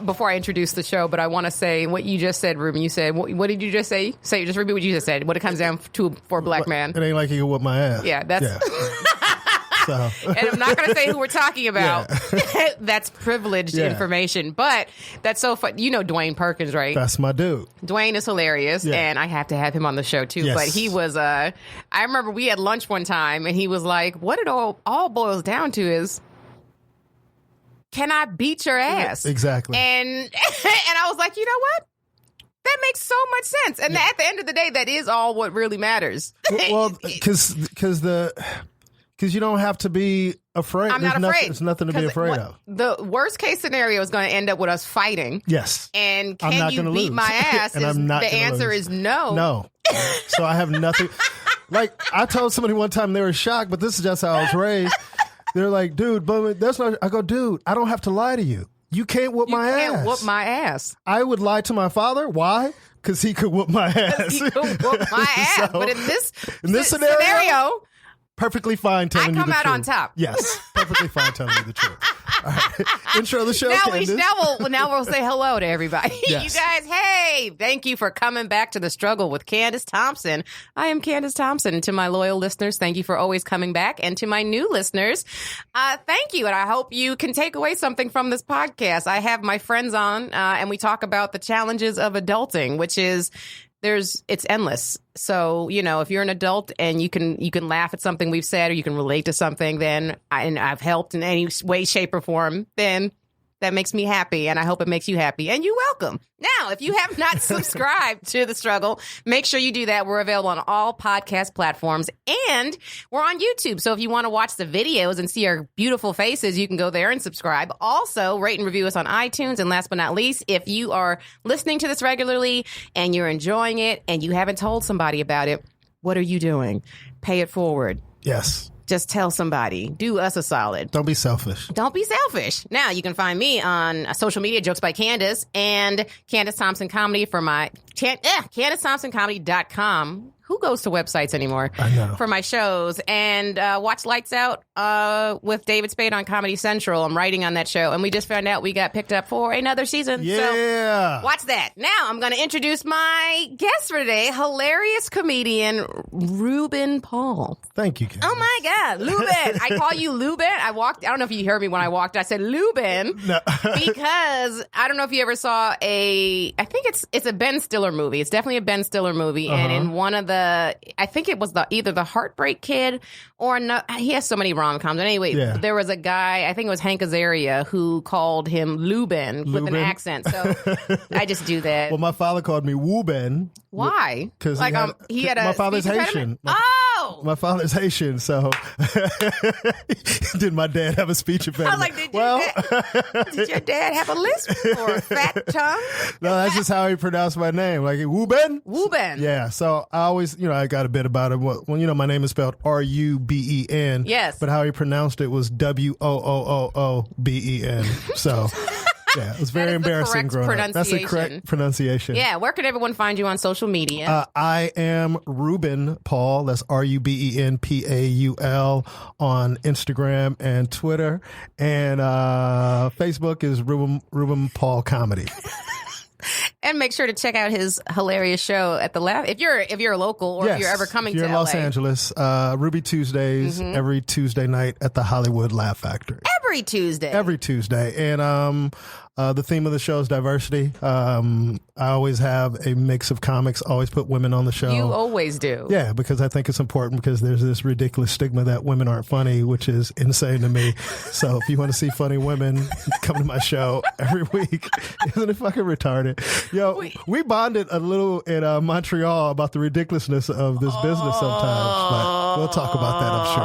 before I introduce the show, but I want to say what you just said, Ruben. You said, what did you just say? Just repeat what you just said. What it comes down to for a black man. It ain't like you can whip my ass. Yeah, that's... Yeah. So. And I'm not going to say who we're talking about. Yeah. That's privileged information. But that's so fun. You know Dwayne Perkins, right? That's my dude. Dwayne is hilarious, and I have to have him on the show, too. Yes. But he was... I remember we had lunch one time, and he was like, what it all boils down to is... Can I beat your ass? Exactly. And I was like, you know what? That makes so much sense. And at the end of the day, that is all what really matters. Well, because you don't have to be afraid. I'm not afraid. There's nothing to be afraid of. The worst case scenario is going to end up with us fighting. Yes. And can you beat my ass? And I'm not the answer lose. is no. No. So I have nothing. Like, I told somebody one time, they were shocked, but this is just how I was raised. They're like, dude, but that's not... I go, dude, I don't have to lie to you. You can't whoop my ass. You can't whoop my ass. I would lie to my father. Why? Because he could whoop my ass. He could whoop my ass. So, but in this scenario, perfectly fine telling you the truth. I come out on top. Yes, perfectly fine telling you the truth. All right. Intro the show, Candice. Now we'll say hello to everybody. Yes. You guys, hey, thank you for coming back to The Struggle with Candice Thompson. I am Candice Thompson. And to my loyal listeners, thank you for always coming back. And to my new listeners, thank you. And I hope you can take away something from this podcast. I have my friends on, and we talk about the challenges of adulting, which is... it's endless. So, if you're an adult and you can laugh at something we've said or you can relate to something, then and I've helped in any way, shape, or form, then that makes me happy, and I hope it makes you happy. And you're welcome. Now, if you have not subscribed to The Struggle, make sure you do that. We're available on all podcast platforms, and we're on YouTube. So if you want to watch the videos and see our beautiful faces, you can go there and subscribe. Also, rate and review us on iTunes. And last but not least, if you are listening to this regularly and you're enjoying it and you haven't told somebody about it, what are you doing? Pay it forward. Yes. Just tell somebody. Do us a solid. Don't be selfish. Don't be selfish. Now, you can find me on social media, Jokes by Candice, and Candice Thompson Comedy for my CandiceThompsonComedy.com. Who goes to websites anymore? I know. For my shows. And watch Lights Out with David Spade on Comedy Central. I'm writing on that show. And we just found out we got picked up for another season. Yeah. So watch that. Now I'm going to introduce my guest for today, hilarious comedian Ruben Paul. Thank you, Candice. Oh, my God. Lubin. I call you Lubin. I don't know if you heard me when I walked. I said Lubin. No. Because I don't know if you ever saw I think it's a Ben Stiller movie. It's definitely a Ben Stiller movie. Uh-huh. And in one of I think it was either the Heartbreak Kid or no. He has so many rom-coms. Anyway, There was a guy, I think it was Hank Azaria, who called him Lubin with an accent. So I just do that. Well, my father called me Wooben. Why? Because he had a my father's Haitian. My father's Haitian, so did my dad have a speech impediment? I was like, did your dad have a lisp or a fat tongue? No, that's just how he pronounced my name. Like, Wooben? Wooben. Yeah, so I always, I got a bit about it. Well, my name is spelled R-U-B-E-N. Yes. But how he pronounced it was W-O-O-O-O-B-E-N. So... Yeah, it was very embarrassing growing up. That's the correct pronunciation. Yeah, where can everyone find you on social media? I am Ruben Paul. That's RUBENPAUL on Instagram and Twitter. And Facebook is Ruben Paul Comedy. And make sure to check out his hilarious show at the Laugh. If you're local or if you're ever coming to in LA. Los Angeles, Ruby Tuesdays, every Tuesday night at the Hollywood Laugh Factory. Every Tuesday. And the theme of the show is diversity. I always have a mix of comics, always put women on the show. You always do. Yeah, because I think it's important because there's this ridiculous stigma that women aren't funny, which is insane to me. So if you want to see funny women, come to my show every week. Isn't it fucking retarded? Yo, we bonded a little in Montreal about the ridiculously of this business sometimes, but we'll talk about that, I'm sure.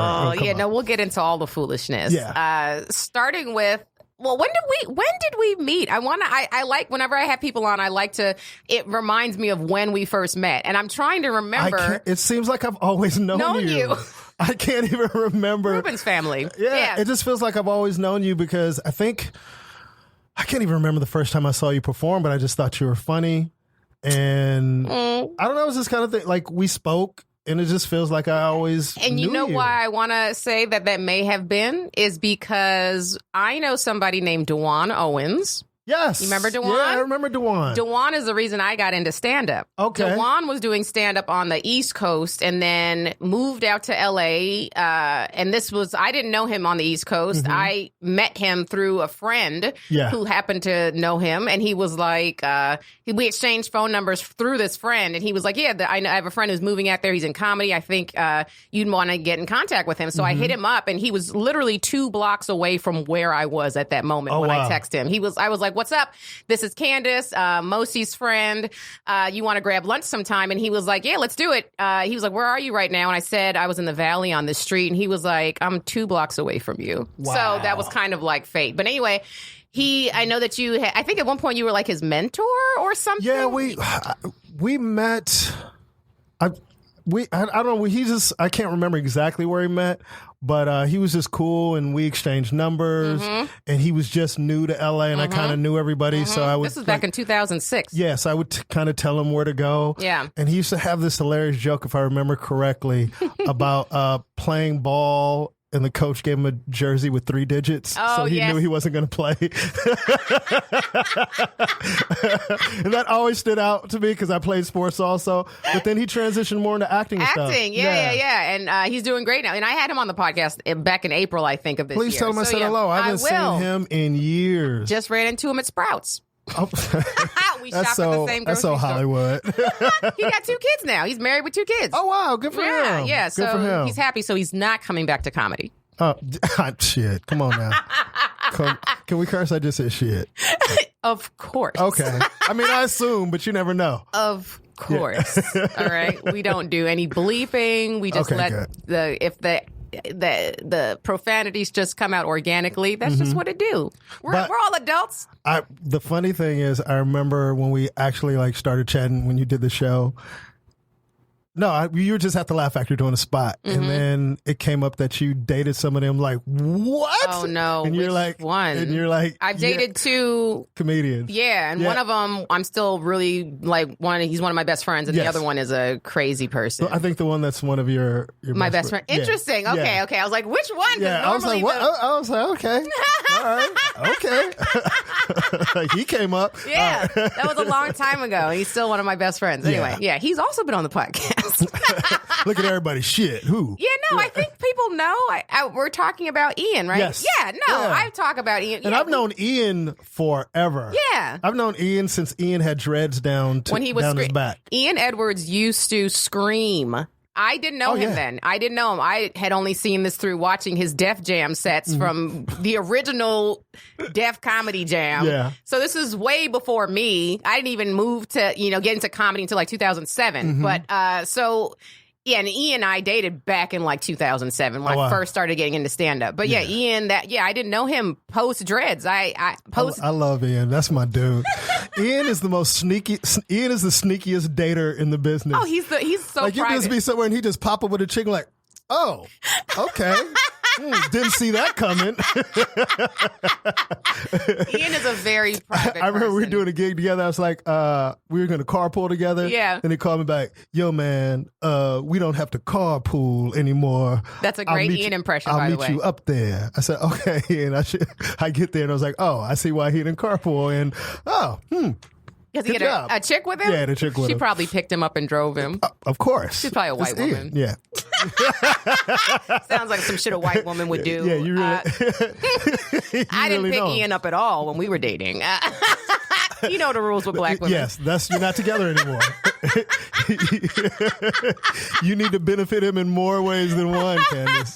We'll get into all the foolishness. Yeah. Starting with, well, when did we meet? I like whenever I have people on, it reminds me of when we first met. And I'm trying to remember. It seems like I've always known you. I can't even remember. Ruben's family. Yeah. It just feels like I've always known you because I can't even remember the first time I saw you perform, but I just thought you were funny. And I don't know, it was this kind of thing. Like, we spoke, and it just feels like I always And you know why I want to say that may have been is because I know somebody named DeJuan Owens. Yes. You remember Dewan? Yeah, I remember Dewan. Dewan is the reason I got into stand-up. Okay. Dewan was doing stand-up on the East Coast and then moved out to L.A. And I didn't know him on the East Coast. I met him through a friend who happened to know him. And he was like, we exchanged phone numbers through this friend. And he was like, I have a friend who's moving out there. He's in comedy. I think you'd want to get in contact with him. So I hit him up, and he was literally 2 blocks away from where I was at that moment when I texted him. I was like, what's up? This is Candice, Mosi's friend. You want to grab lunch sometime? And he was like, yeah, let's do it. He was like, where are you right now? And I said, I was in the Valley on the street. And he was like, I'm 2 blocks away from you. Wow. So that was kind of like fate. But anyway, I know that I think at one point you were like his mentor or something. Yeah, we met. I don't know. I can't remember exactly where he met, but he was just cool, and we exchanged numbers. And he was just new to LA, and I kind of knew everybody. So I would. This was back in 2006. Yes, I would kind of tell him where to go. Yeah, and he used to have this hilarious joke, if I remember correctly, about playing ball. And the coach gave him a jersey with 3 digits, so he knew he wasn't going to play. And that always stood out to me because I played sports also. But then he transitioned more into acting. Yeah. And he's doing great now. And I had him on the podcast back in April, I think, of this year. Please tell him I said hello. I haven't seen him in years. Just ran into him at Sprouts. Oh. We shop at the same grocery That's so Hollywood. He got 2 kids now. He's married with 2 kids. Oh, wow. Good for him. Yeah, Good for him. He's happy. So he's not coming back to comedy. Oh, shit. Come on now. Can we curse? I just said shit. Of course. Okay. I mean, I assume, but you never know. Of course. Yeah. All right. We don't do any bleeping. We just let the profanities just come out organically. That's just what it do. We're all adults. The funny thing is, I remember when we actually started chatting when you did the show. No, you just at the Laugh Factory doing a spot, and then it came up that you dated some of them. Like, what? Oh no! And you're like, one? And you're like, I've dated 2 comedians. Yeah, and one of them I'm still really like he's one of my best friends, and the other one is a crazy person. I think the one that's one of your my best friend. Interesting. Yeah. Okay. I was like, which one? Yeah, I was like, what? I was like, okay, all right, okay. He came up. Yeah, that was a long time ago. He's still one of my best friends. Anyway, he's also been on the podcast. Look at everybody. Shit. Who? Yeah, no, I think people know. We're talking about Ian, right? Yes. Yeah, no, I talk about Ian. And I've known Ian forever. Yeah. I've known Ian since Ian had dreads down his back. Ian Edwards used to scream. I didn't know him then. I didn't know him. I had only seen this through watching his Def Jam sets from the original Def Comedy Jam. Yeah. So this is way before me. I didn't even move to, get into comedy until 2007. But yeah, and Ian and I dated back in 2007 when I first started getting into stand-up. But Ian, I didn't know him post dreads. I love Ian. That's my dude. Ian is the sneakiest dater in the business. Oh, he's so private. You just be somewhere and he just pop up with a chick like, oh, okay. Didn't see that coming. Ian is a very private I remember person. we were doing a gig together. I was like, we were going to carpool together. Yeah. And he called me back, yo, man, we don't have to carpool anymore. That's a great Ian impression, by the way. I'll meet you up there. I said, okay. And I get there and I was like, oh, I see why he didn't carpool. And, Because he had a chick with him? Yeah, the chick with him. She probably picked him up and drove him. Of course. She's probably a white woman. Yeah. Sounds like some shit a white woman would do. Yeah, you really... I didn't pick Ian up at all when we were dating. You know the rules with black women. Yes, you're not together anymore. You need to benefit him in more ways than one, Candice.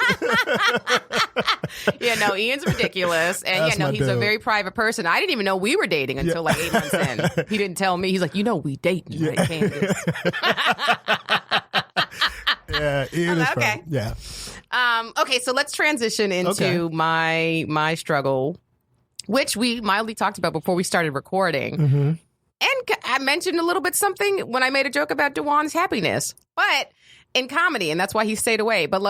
Yeah, no, Ian's ridiculous. And he's a very private person. I didn't even know we were dating until 8 months in. He didn't tell me. He's like, we dating, right, Candice? Yeah, Ian is okay. Yeah. Okay, so let's transition into my struggle, which we mildly talked about before we started recording. Mm-hmm. And I mentioned a little bit something when I made a joke about Dewan's happiness, but in comedy, and that's why he stayed away. But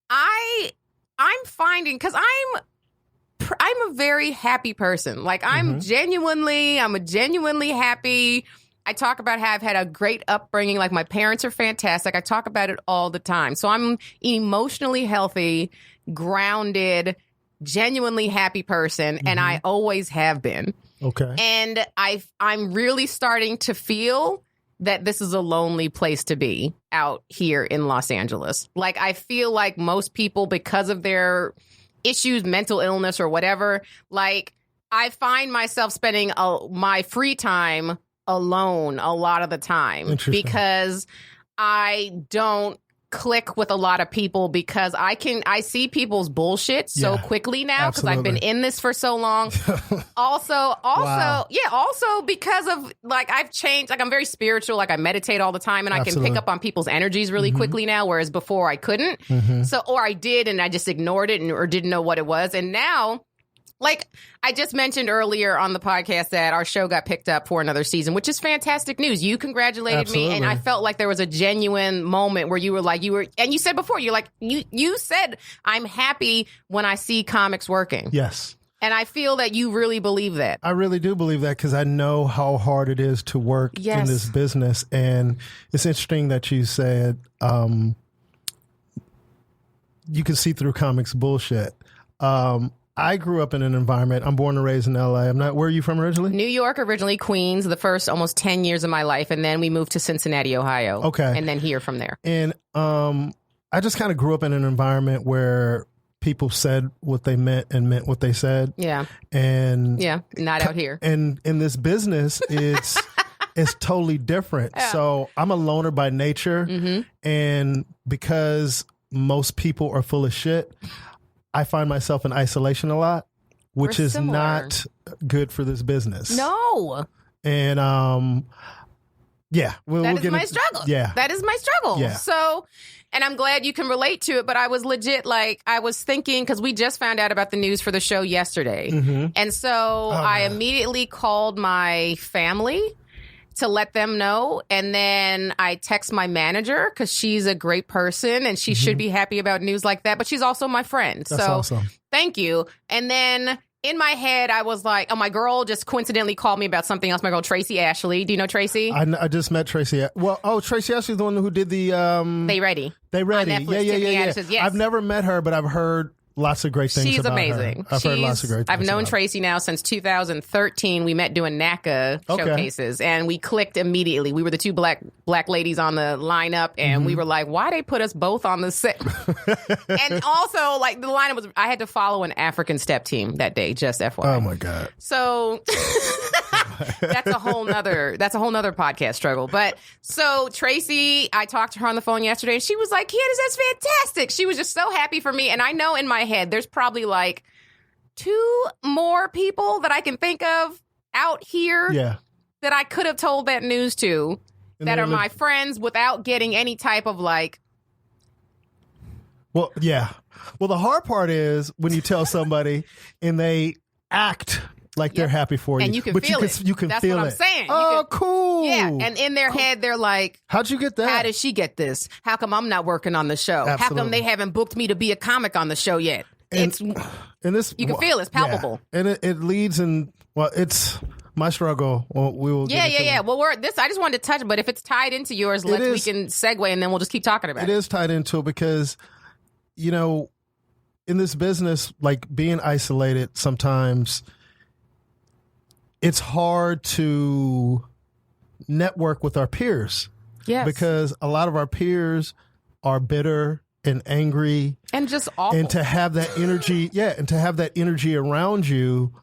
I'm finding, because I'm a very happy person. I'm a genuinely happy. I talk about how I've had a great upbringing. My parents are fantastic. I talk about it all the time. So I'm emotionally healthy, grounded, genuinely happy person, and I always have been. Okay. And I'm really starting to feel that this is a lonely place to be out here in Los Angeles. Like, I feel like most people, because of their issues, mental illness or whatever, like, I find myself spending my free time alone a lot of the time because I don't click with a lot of people, because I see people's bullshit so quickly now because I've been in this for so long. also because of, like, I've changed. Like, I'm very spiritual. Like, I meditate all the time, and I can pick up on people's energies really quickly now, whereas before I couldn't. So, or I did and I just ignored it or didn't know what it was. And now, like I just mentioned earlier on the podcast, that our show got picked up for another season, which is fantastic news. You congratulated me, and I felt like there was a genuine moment where you were like, and you said before, you're like, you said, I'm happy when I see comics working. Yes. And I feel that you really believe that. I really do believe that, because I know how hard it is to work in this business. And it's interesting that you said you can see through comics bullshit. I grew up in an environment. I'm born and raised in LA. Where are you from originally? New York, originally Queens, the first almost 10 years of my life. And then we moved to Cincinnati, Ohio. Okay. And then here from there. And I just kind of grew up in an environment where people said what they meant and meant what they said. Yeah. And not out here. And in this business, it's totally different. Yeah. So I'm a loner by nature. And because most people are full of shit, I find myself in isolation a lot, which is not good for this business. No. And that is my struggle. Yeah. That is my struggle. Yeah. So, and I'm glad you can relate to it, but I was legit, like, I was thinking, because we just found out about the news for the show yesterday. And so I immediately called my family to let them know. And then I text my manager, because she's a great person and she should be happy about news like that. But she's also my friend. That's awesome. Thank you. And then in my head, I was like, oh, my girl just coincidentally called me about something else. My girl, Tracy Ashley. Do you know Tracy? I just met Tracy. Tracy Ashley's the one who did the... They Ready. They Ready. On Netflix, Yeah. I've never met her, but I've heard lots of great things She's about amazing. Her. I've heard lots of great things. I've known Tracy now since 2013. We met doing NACA showcases, and we clicked immediately. We were the two black ladies on the lineup, and we were like, why they put us both on the set? And also, like, the lineup was, I had to follow an African step team that day, just FYI. Oh my God. So that's a whole nother podcast struggle. But so Tracy, I talked to her on the phone yesterday, and she was like, Candice, that's fantastic. She was just so happy for me. And I know in my head, there's probably like 2 more people that I can think of out here that I could have told that news to, that are my friends, without getting any type of like. Well, yeah. Well, the hard part is when you tell somebody and they act like they're happy for you. And you can feel it. You can That's feel what it. I'm saying. Oh, cool. Yeah. And in their head, they're like, how'd you get that? How did she get this? How come I'm not working on the show? Absolutely. How come they haven't booked me to be a comic on the show yet? And this, you can feel it's palpable. Yeah. And it leads in, well, it's my struggle. Well, we will. Yeah. Well, I just wanted to touch it, but if it's tied into yours, we can segue, and then we'll just keep talking about it. It is tied into it because, you know, in this business, like being isolated, sometimes it's hard to network with our peers. Yes. Because a lot of our peers are bitter and angry and just awful. And to have that energy, around you,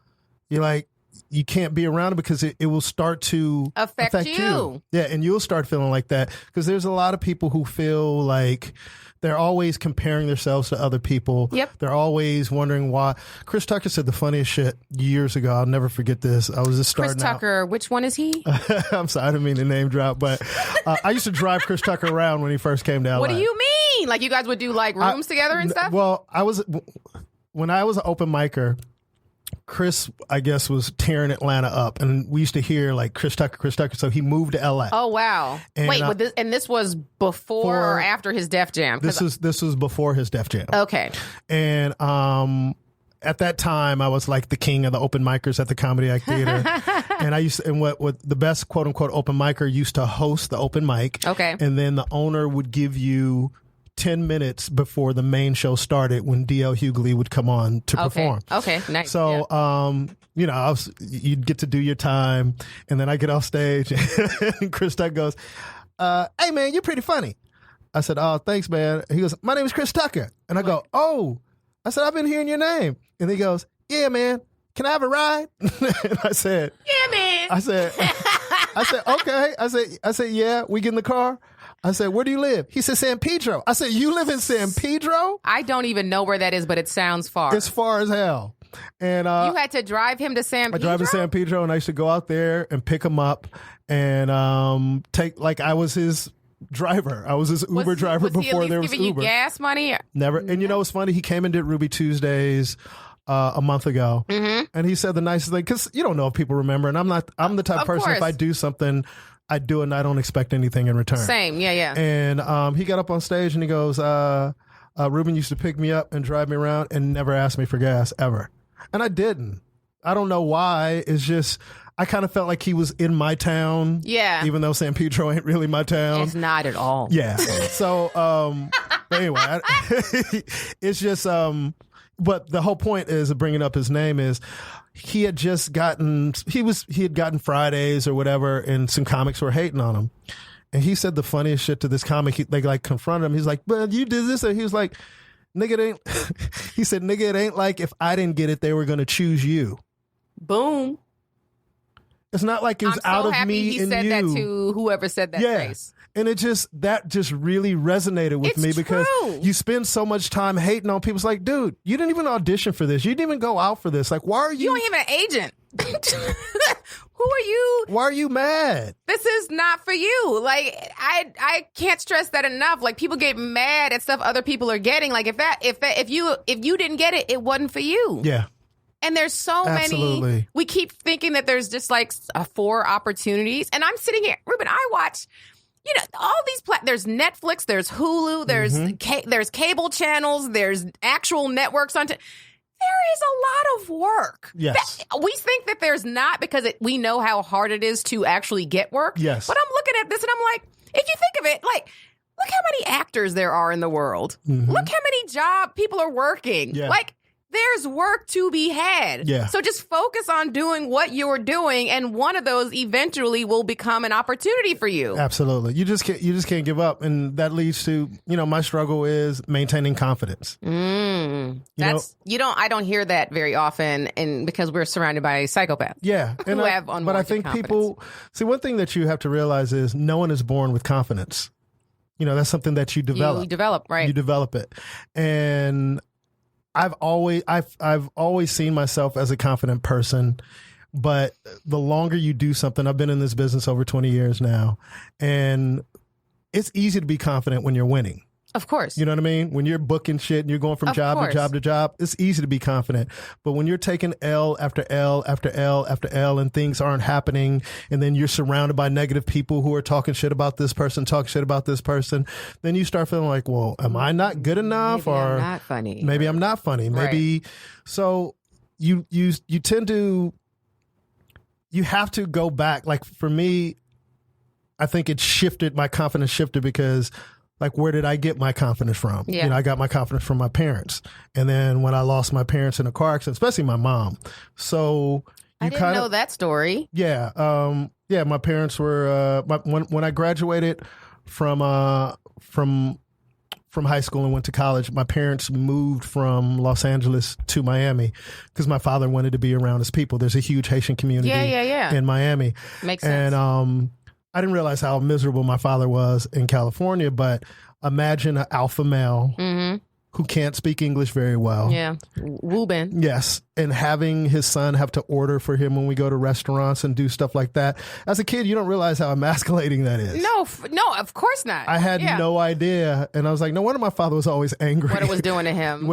you're like, you can't be around it because it will start to affect you. Yeah, and you'll start feeling like that because there's a lot of people who feel like they're always comparing themselves to other people. Yep. They're always wondering why. Chris Tucker said the funniest shit years ago. I'll never forget this. I was just starting Chris Tucker, which one is he? I'm sorry, I didn't mean to name drop, but I used to drive Chris Tucker around when he first came down. What do you mean? Like you guys would do like rooms together and stuff? Well, when I was an open micer, Chris, I guess, was tearing Atlanta up, and we used to hear like Chris Tucker. So he moved to LA. Oh wow! And, wait, this was before or after his Def Jam? This was before his Def Jam. Okay. And at that time, I was like the king of the open micers at the Comedy Act Theater, and what the best quote unquote open micer used to host the open mic. Okay. And then the owner would give you 10 minutes before the main show started when D.L. Hughley would come on to perform. Okay, nice. So, you know, you'd get to do your time, and then I get off stage, and Chris Tucker goes, hey, man, you're pretty funny. I said, oh, thanks, man. He goes, my name is Chris Tucker. And I go, oh. I said, I've been hearing your name. And he goes, yeah, man. Can I have a ride? And I said, yeah, man. I said, okay. I said, yeah, we get in the car. I said, where do you live? He said, San Pedro. I said, you live in San Pedro? I don't even know where that is, but it sounds far. It's far as hell. And you had to drive him to San Pedro? I drive to San Pedro, and I used to go out there and pick him up and take, like, I was his driver. I was his Uber driver before there was Uber. Was he giving you gas money? Never. And you know what's funny? He came and did Ruby Tuesdays a month ago, and he said the nicest thing, because you don't know if people remember, and I'm the type of person, if I do something, I do it and I don't expect anything in return. Same, yeah. And he got up on stage and he goes, Ruben used to pick me up and drive me around and never ask me for gas, ever. And I didn't. I don't know why. It's just, I kind of felt like he was in my town. Yeah. Even though San Pedro ain't really my town. It's not at all. Yeah. So, but anyway, it's just, but the whole point is of bringing up his name is he had just gotten, he had gotten Fridays or whatever, and some comics were hating on him. And he said the funniest shit to this comic. They like confronted him. He's like, but you did this. And he was like, nigga, it ain't, he said, nigga, it ain't like if I didn't get it, they were going to choose you. Boom. It's not like it was out of me and you. He said that to whoever said that phrase. And that just really resonated with me because you spend so much time hating on people. It's like, dude, you didn't even audition for this. You didn't even go out for this. Like, why are you? You don't even have an agent. Who are you? Why are you mad? This is not for you. Like, I can't stress that enough. Like, people get mad at stuff other people are getting. Like, if you didn't get it, it wasn't for you. Yeah. And there's so many. We keep thinking that there's just like 4 opportunities. And I'm sitting here, Ruben, I watch, you know, all these there's Netflix, there's Hulu, there's cable channels, there's actual networks on. There is a lot of work. Yes. We think that there's not because we know how hard it is to actually get work. Yes. But I'm looking at this and I'm like, if you think of it, like, look how many actors there are in the world. Look how many people are working. Yeah. Like, there's work to be had. Yeah. So just focus on doing what you're doing, and one of those eventually will become an opportunity for you. Absolutely. You just can't give up, and that leads to, you know, my struggle is maintaining confidence. I don't hear that very often, and because we're surrounded by psychopaths. Yeah. And but I think people see, one thing that you have to realize is no one is born with confidence. You know, that's something that you develop. You develop, right? You develop it. And I've always seen myself as a confident person, but the longer you do something, I've been in this business over 20 years now, and it's easy to be confident when you're winning. Of course. You know what I mean? When you're booking shit and you're going from job to job to job, it's easy to be confident. But when you're taking L after L after L after L and things aren't happening, and then you're surrounded by negative people who are talking shit about this person, then you start feeling like, well, am I not good enough? Maybe I'm not funny. Maybe I'm not funny. Maybe. Right. So you tend to, you have to go back. Like for me, I think my confidence shifted because, like, where did I get my confidence from? Yeah. You know, I got my confidence from my parents. And then when I lost my parents in a car accident, especially my mom. So I didn't know that story. Yeah. My parents were, when I graduated from high school and went to college, my parents moved from Los Angeles to Miami because my father wanted to be around his people. There's a huge Haitian community in Miami. Makes sense. And, I didn't realize how miserable my father was in California, but imagine an alpha male who can't speak English very well. Yeah. Ruben. Yes. And having his son have to order for him when we go to restaurants and do stuff like that. As a kid, you don't realize how emasculating that is. No, of course not. I had no idea. And I was like, no wonder my father was always angry. What it was doing to him.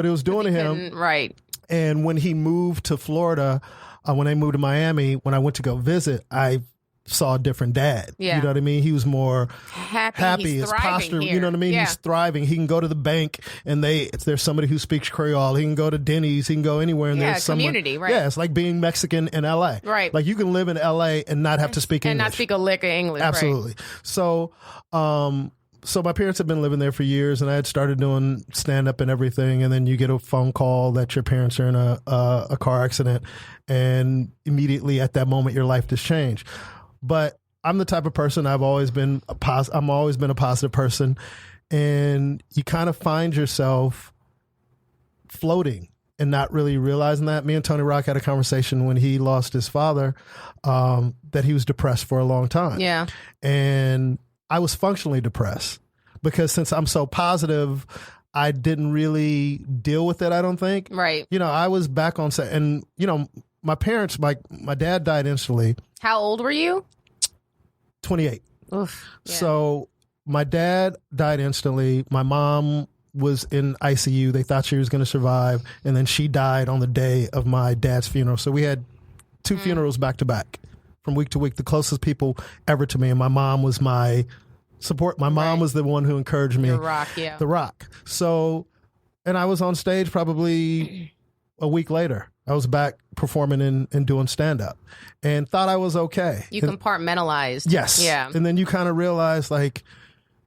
Right. And when he moved to Florida, when they moved to Miami, when I went to go visit, I saw a different dad. Yeah. You know what I mean? He was more happy. His posture, here. You know what I mean? Yeah. He's thriving. He can go to the bank and there's somebody who speaks Creole. He can go to Denny's. He can go anywhere and there's someone. Community, right? Yeah, it's like being Mexican in LA. Right. Like you can live in LA and not have to speak English. And not speak a lick of English. Absolutely. Right. So, so my parents had been living there for years, and I had started doing stand-up and everything, and then you get a phone call that your parents are in a car accident, and immediately at that moment your life just changed. But I'm the type of person, I'm always been a positive person, and you kind of find yourself floating and not really realizing that. Me and Tony Rock had a conversation when he lost his father, that he was depressed for a long time. Yeah. And I was functionally depressed because since I'm so positive, I didn't really deal with it, I don't think. Right. I was back on set, and, my parents, my dad died instantly. How old were you? 28. Oof. Yeah. So my dad died instantly. My mom was in ICU. They thought she was going to survive. And then she died on the day of my dad's funeral. So we had two funerals back to back from week to week, the closest people ever to me. And my mom was my support. My mom was the one who encouraged me. The Rock, yeah. The Rock. So, and I was on stage probably a week later. I was back performing and doing stand-up and thought I was okay. You compartmentalized. Yes. Yeah. And then you kind of realize, like,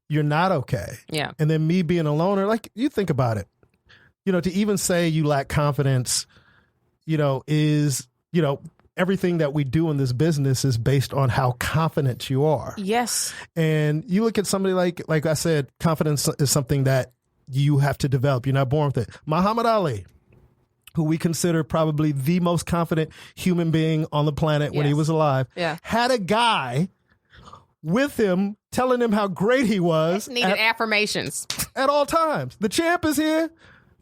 you're not okay. Yeah. And then me being a loner, like, you think about it. To even say you lack confidence, is, everything that we do in this business is based on how confident you are. Yes. And you look at somebody like I said, confidence is something that you have to develop. You're not born with it. Muhammad Ali, who we consider probably the most confident human being on the planet when he was alive, had a guy with him telling him how great he was. Needed affirmations. At all times. The champ is here.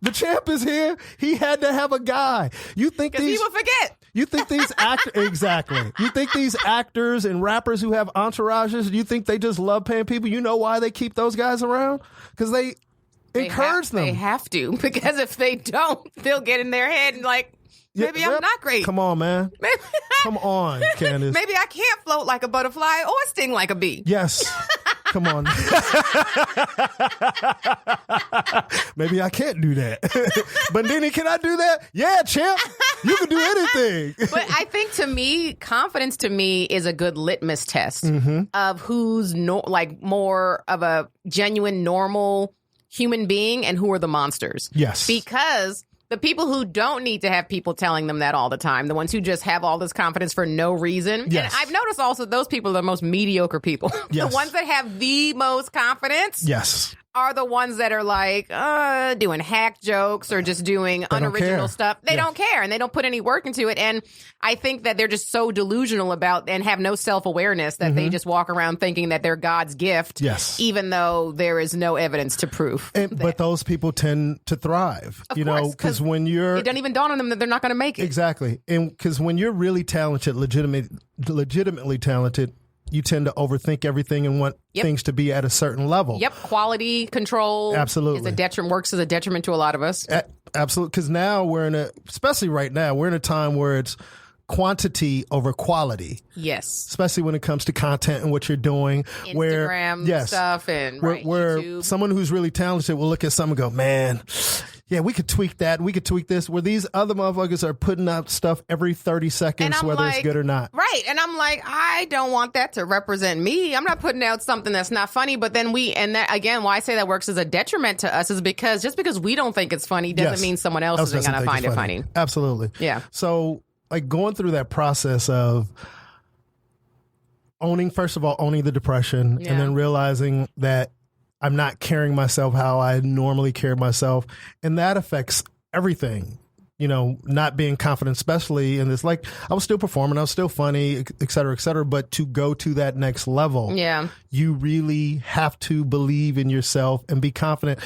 The champ is here. He had to have a guy. You think because he would forget. You think these actors, exactly. You think these actors and rappers who have entourages, you think they just love paying people? You know why they keep those guys around? Because they encourage them. They have to, because if they don't, they'll get in their head and like, maybe I'm not great. Come on, man. Come on, Candice. Maybe I can't float like a butterfly or sting like a bee. Yes. Come on. Maybe I can't do that. But then can I do that? Yeah, champ. You can do anything. But I think confidence to me is a good litmus test of who's more of a genuine, normal human being and who are the monsters. Yes. Because the people who don't need to have people telling them that all the time, the ones who just have all this confidence for no reason. Yes. And I've noticed also those people are the most mediocre people. Yes. The ones that have the most confidence. Yes. Are the ones that are like doing hack jokes or just doing unoriginal stuff. They don't care and they don't put any work into it. And I think that they're just so delusional about and have no self-awareness that they just walk around thinking that they're God's gift. Yes. Even though there is no evidence to prove. But those people tend to thrive, because when you're... It doesn't even dawn on them that they're not going to make it. Exactly. And because when you're really talented, legitimately talented, you tend to overthink everything and want things to be at a certain level. Yep. Quality control. Absolutely. Works as a detriment to a lot of us. Absolutely. Because now especially right now, we're in a time where it's quantity over quality. Yes. Especially when it comes to content and what you're doing. Instagram stuff and where YouTube. Someone who's really talented will look at something and go, man, yeah, we could tweak that. We could tweak this. Where these other motherfuckers are putting out stuff every 30 seconds, whether it's good or not. Right. And I'm like, I don't want that to represent me. I'm not putting out something that's not funny. But then that again, why I say that works as a detriment to us is because just because we don't think it's funny doesn't mean someone else isn't going to find it funny. Absolutely. Yeah. So like going through that process of owning the depression and then realizing that I'm not carrying myself how I normally carry myself. And that affects everything, not being confident, especially in this, like I was still performing, I was still funny, et cetera, but to go to that next level, you really have to believe in yourself and be confident.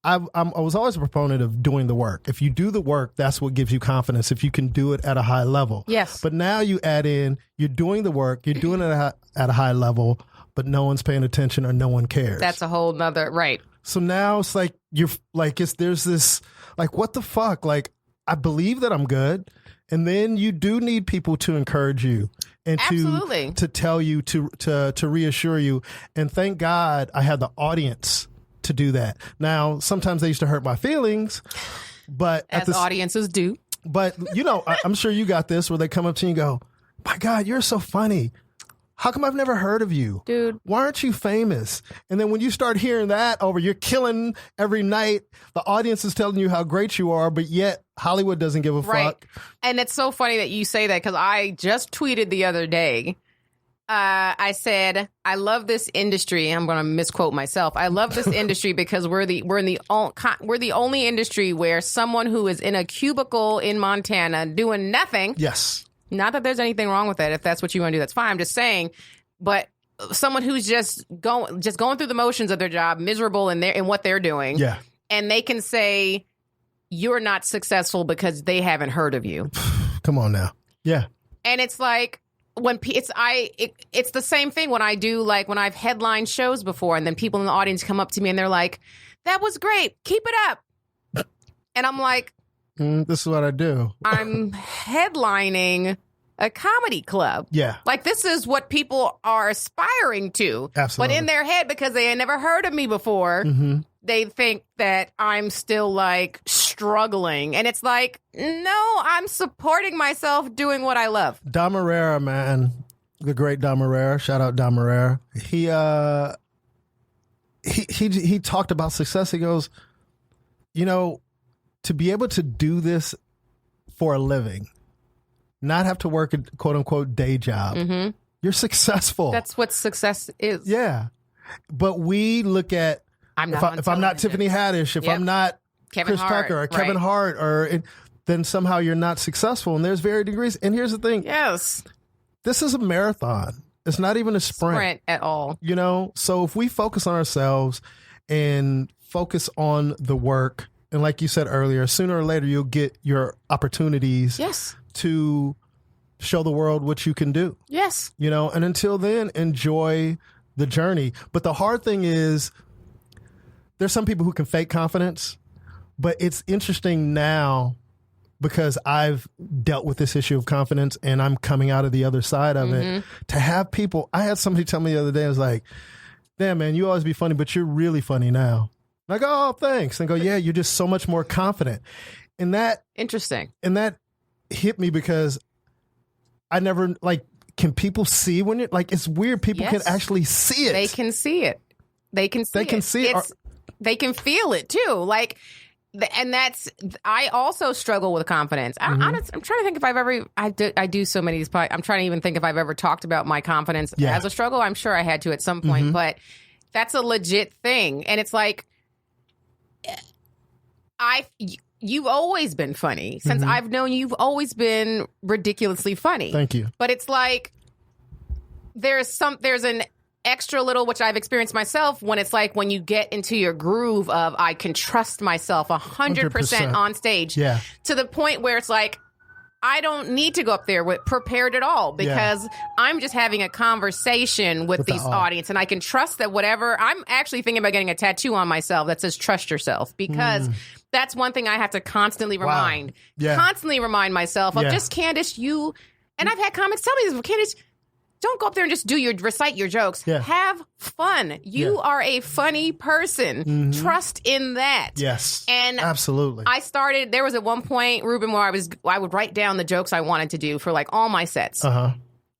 I was always a proponent of doing the work. If you do the work, that's what gives you confidence, if you can do it at a high level. Yes. But now you add in, you're doing the work, you're doing it at a high level, but no one's paying attention or no one cares. That's a whole nother, right. So now it's like, there's this, like, what the fuck? Like, I believe that I'm good. And then you do need people to encourage you and to tell you, to reassure you. And thank God I had the audience to do that. Now, sometimes they used to hurt my feelings, but as audiences do. But, I'm sure you got this where they come up to you and go, my God, you're so funny. How come I've never heard of you? Dude. Why aren't you famous? And then when you start hearing that over, you're killing every night, the audience is telling you how great you are, but yet Hollywood doesn't give a fuck. And it's so funny that you say that because I just tweeted the other day. I said, I love this industry. I'm going to misquote myself. I love this industry because we're the only industry where someone who is in a cubicle in Montana doing nothing. Yes. Not that there's anything wrong with it. If that's what you want to do, that's fine. I'm just saying. But someone who's just going through the motions of their job, miserable in what they're doing. Yeah. And they can say you're not successful because they haven't heard of you. Come on now. Yeah. And it's like when it's the same thing when I do, like when I've headlined shows before and then people in the audience come up to me and they're like, that was great. Keep it up. And I'm like, this is what I do. I'm headlining a comedy club. Yeah. Like, this is what people are aspiring to. Absolutely. But in their head, because they had never heard of me before, they think that I'm still, like, struggling. And it's like, no, I'm supporting myself doing what I love. Dom Herrera, man. The great Dom Herrera. Shout out Dom Herrera. He talked about success. He goes, you know, to be able to do this for a living, not have to work a quote unquote day job, you're successful. That's what success is. Yeah. But we look at, if I'm not Tiffany Haddish, if I'm not Chris Tucker or Kevin Hart, then somehow you're not successful. And there's varying degrees. And here's the thing. Yes. This is a marathon. It's not even a sprint at all. You know? So if we focus on ourselves and focus on the work, and like you said earlier, sooner or later you'll get your opportunities to show the world what you can do. Yes. You know, and until then, enjoy the journey. But the hard thing is there's some people who can fake confidence, but it's interesting now because I've dealt with this issue of confidence and I'm coming out of the other side of it, to have people, I had somebody tell me the other day, I was like, damn, man, you always be funny, but you're really funny now. And I go, oh, thanks. And I go, yeah, you're just so much more confident. And that... Interesting. And that hit me because I never, like, can people see when you're, like, it's weird. People can actually see it. They can see it. They can see it. They can feel it, too. Like... And that's, I also struggle with confidence. I'm trying to think if I've ever, I do so many of these, I'm trying to even think if I've ever talked about my confidence as a struggle. I'm sure I had to at some point, but that's a legit thing. And it's like, you've always been funny. Since I've known you, you've always been ridiculously funny. Thank you. But it's like, there's an extra little, which I've experienced myself, when it's like when you get into your groove of I can trust myself 100% on stage to the point where it's like I don't need to go up there prepared at all because I'm just having a conversation with these audience and I can trust that whatever, I'm actually thinking about getting a tattoo on myself that says trust yourself because that's one thing I have to constantly remind myself of just Candice, you, and I've had comics tell me this, Candice, don't go up there and just recite your jokes. Yeah. Have fun. You are a funny person. Trust in that. Yes. And absolutely. There was at one point, Ruben, where I would write down the jokes I wanted to do for like all my sets.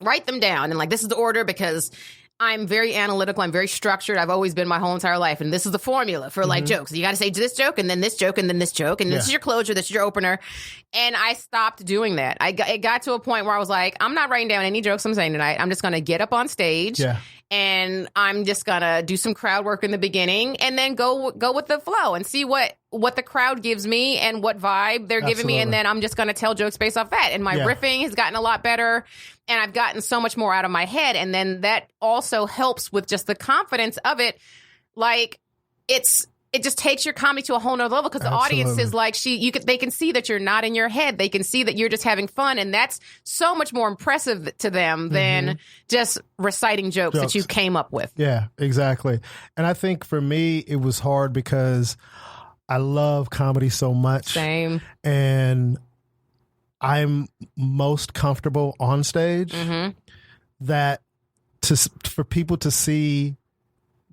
Write them down. And like, this is the order because I'm very analytical. I'm very structured. I've always been my whole entire life. And this is the formula for like jokes. You got to say this joke and then this joke and then this joke. And this is your closure. This is your opener. And I stopped doing that. It got to a point where I was like, I'm not writing down any jokes I'm saying tonight. I'm just going to get up on stage. And I'm just going to do some crowd work in the beginning and then go with the flow and see what the crowd gives me and what vibe they're giving me. And then I'm just going to tell jokes based off that. And my riffing has gotten a lot better and I've gotten so much more out of my head. And then that also helps with just the confidence of it. Like it just takes your comedy to a whole nother level because the audience is like, they can see that you're not in your head. They can see that you're just having fun. And that's so much more impressive to them than just reciting jokes that you came up with. Yeah, exactly. And I think for me, it was hard because I love comedy so much. Same. And I'm most comfortable on stage that for people to see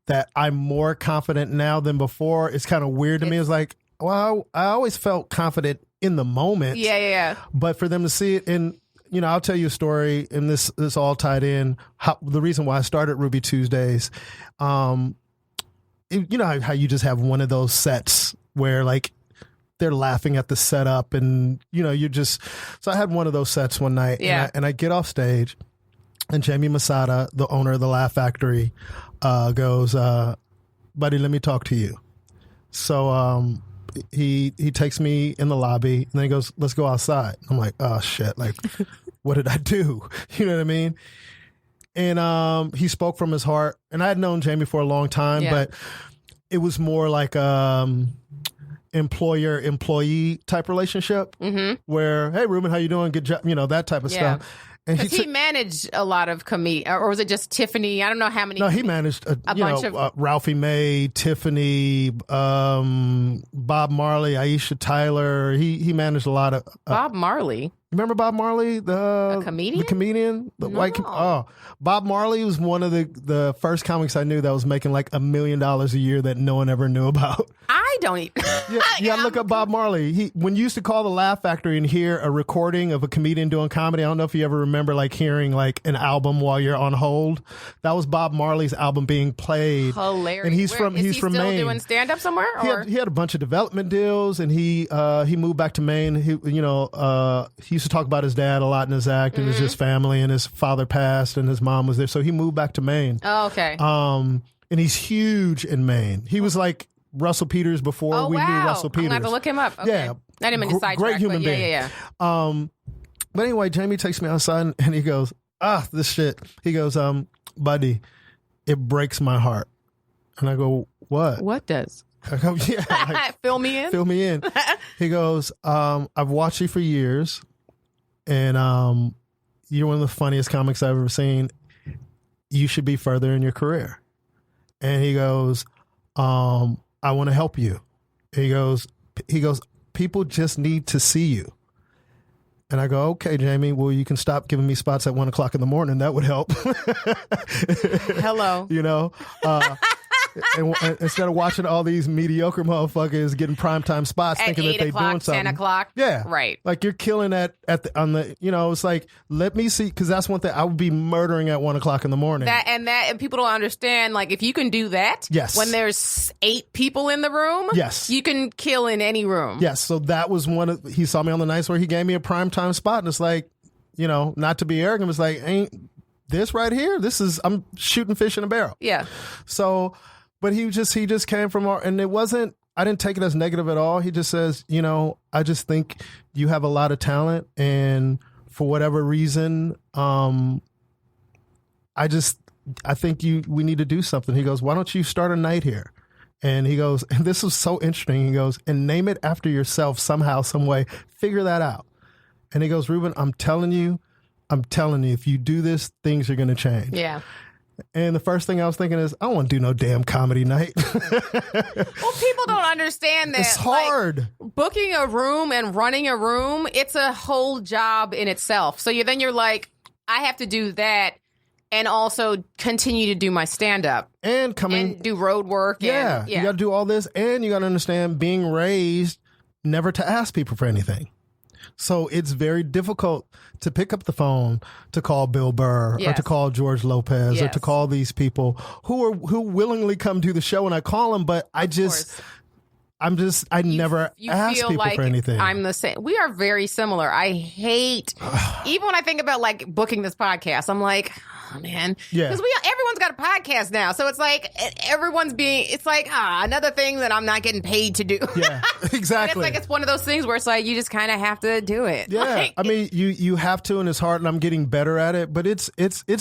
that I'm more confident now than before, it's kind of weird to me. It's like, well, I always felt confident in the moment. Yeah. But for them to see it, and I'll tell you a story, and this all tied in. The reason why I started Ruby Tuesdays, how you just have one of those sets where like they're laughing at the setup, and so I had one of those sets one night, and I get off stage, and Jamie Masada, the owner of the Laugh Factory, goes, buddy, let me talk to you. So he takes me in the lobby, and then he goes, let's go outside. I'm like, oh shit, like what did I do? You know what I mean? And he spoke from his heart, and I had known Jamie for a long time, but it was more like employer-employee type relationship, where, hey, Ruben, how you doing? Good job, that type of stuff. Because he managed a lot of or was it just Tiffany? I don't know how many. No, he managed a bunch of Ralphie May, Tiffany, Bob Marley, Aisha Tyler. He managed a lot of Bob Marley. Remember Bob Marley, the comedian? The comedian, the white. Bob Marley was one of the first comics I knew that was making like $1 million a year that no one ever knew about. I don't even. Yeah, look up Bob Marley. When you used to call the Laugh Factory and hear a recording of a comedian doing comedy, I don't know if you ever remember like hearing like an album while you're on hold. That was Bob Marley's album being played. Hilarious. And he's from still Maine. Doing stand up somewhere? Or? He had a bunch of development deals, and he moved back to Maine. He used to talk about his dad a lot in his act, and his family, and his father passed, and his mom was there, so he moved back to Maine. Oh, okay. And he's huge in Maine. He was like Russell Peters before we knew Russell Peters. I'm gonna have to look him up. Okay. Yeah, I didn't mean to sidetrack. Great human being. Yeah. But anyway, Jamie takes me outside, and he goes, this shit. He goes, buddy, it breaks my heart. And I go, what? What does? I go, yeah. Like, Fill me in. Fill me in. He goes, I've watched you for years, and you're one of the funniest comics I've ever seen. You should be further in your career. And he goes, I want to help you. He goes, people just need to see you. And I go, okay, Jamie, well, you can stop giving me spots at 1:00 in the morning. That would help. Hello. And instead of watching all these mediocre motherfuckers getting primetime spots at thinking that they're doing something. 10:00. Yeah. Right. Like you're killing it's like, let me see, because that's one thing I would be murdering at 1:00 in the morning. And people don't understand, like, if you can do that, yes, when there's 8 people in the room, yes, you can kill in any room. Yes. So that was he saw me on the nights where he gave me a primetime spot, and it's like, not to be arrogant, it's like, ain't this right here? I'm shooting fish in a barrel. Yeah. So, but he just came from and it wasn't, I didn't take it as negative at all. He just says, I just think you have a lot of talent, and for whatever reason, I think we need to do something. He goes, why don't you start a night here? And he goes, and this was so interesting. He goes, and name it after yourself somehow, some way, figure that out. And he goes, Ruben, I'm telling you, if you do this, things are going to change. Yeah. And the first thing I was thinking is, I don't want to do no damn comedy night. Well, people don't understand that. It's hard. Like, booking a room and running a room, it's a whole job in itself. So you're like, I have to do that and also continue to do my stand-up. And do road work. Yeah. You got to do all this, and you got to understand being raised never to ask people for anything. So it's very difficult to pick up the phone to call Bill Burr, or to call George Lopez, or to call these people who willingly come do the show, and I call them, but I never ask people like for anything. I'm the same. We are very similar. I hate, even when I think about like booking this podcast, I'm like, oh man. Yeah. Because everyone's got a podcast now. So it's like, it's like, another thing that I'm not getting paid to do. Yeah, exactly. It's one of those things where it's like, you just kind of have to do it. Yeah. Like, I mean, you have to, and it's hard, and I'm getting better at it, but it's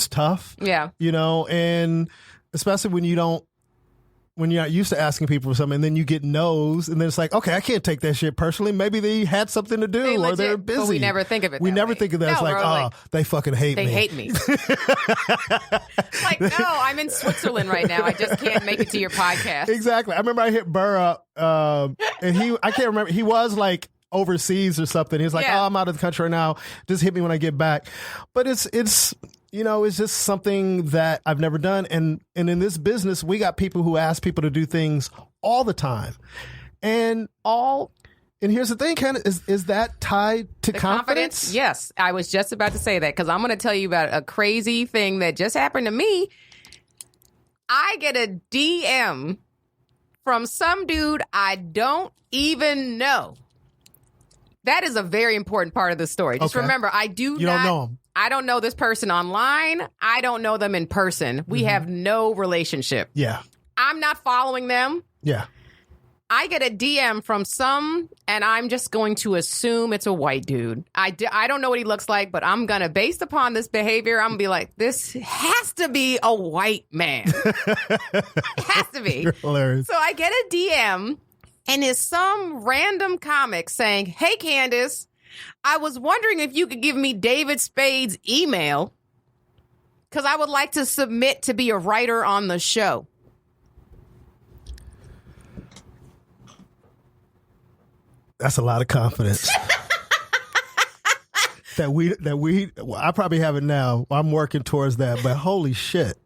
tough. Yeah. And especially when you're not used to asking people for something, and then you get no's, and then it's like, okay, I can't take that shit personally. Maybe they had something to do, or they're busy. But we never think of it. We never think of that. No, it's like, they fucking hate me. They hate me. Like, no, I'm in Switzerland right now. I just can't make it to your podcast. Exactly. I remember I hit Burr up, and I can't remember. He was like overseas or something. He was like, I'm out of the country right now. Just hit me when I get back. But it's it's just something that I've never done. And in this business, we got people who ask people to do things all the time. And And here's the thing, Ken, is that tied to confidence? Yes, I was just about to say that because I'm going to tell you about a crazy thing that just happened to me. I get a DM from some dude I don't even know. That is a very important part of the story. Just remember, You don't know him. I don't know this person online. I don't know them in person. We have no relationship. Yeah. I'm not following them. Yeah. I get a DM from some, and I'm just going to assume it's a white dude. I don't know what he looks like, but I'm going to, based upon this behavior, I'm going to be like, this has to be a white man. It has to be. You're hilarious. So I get a DM, and it's some random comic saying, hey, Candice, I was wondering if you could give me David Spade's email because I would like to submit to be a writer on the show. That's a lot of confidence. I probably have it now. I'm working towards that, but holy shit.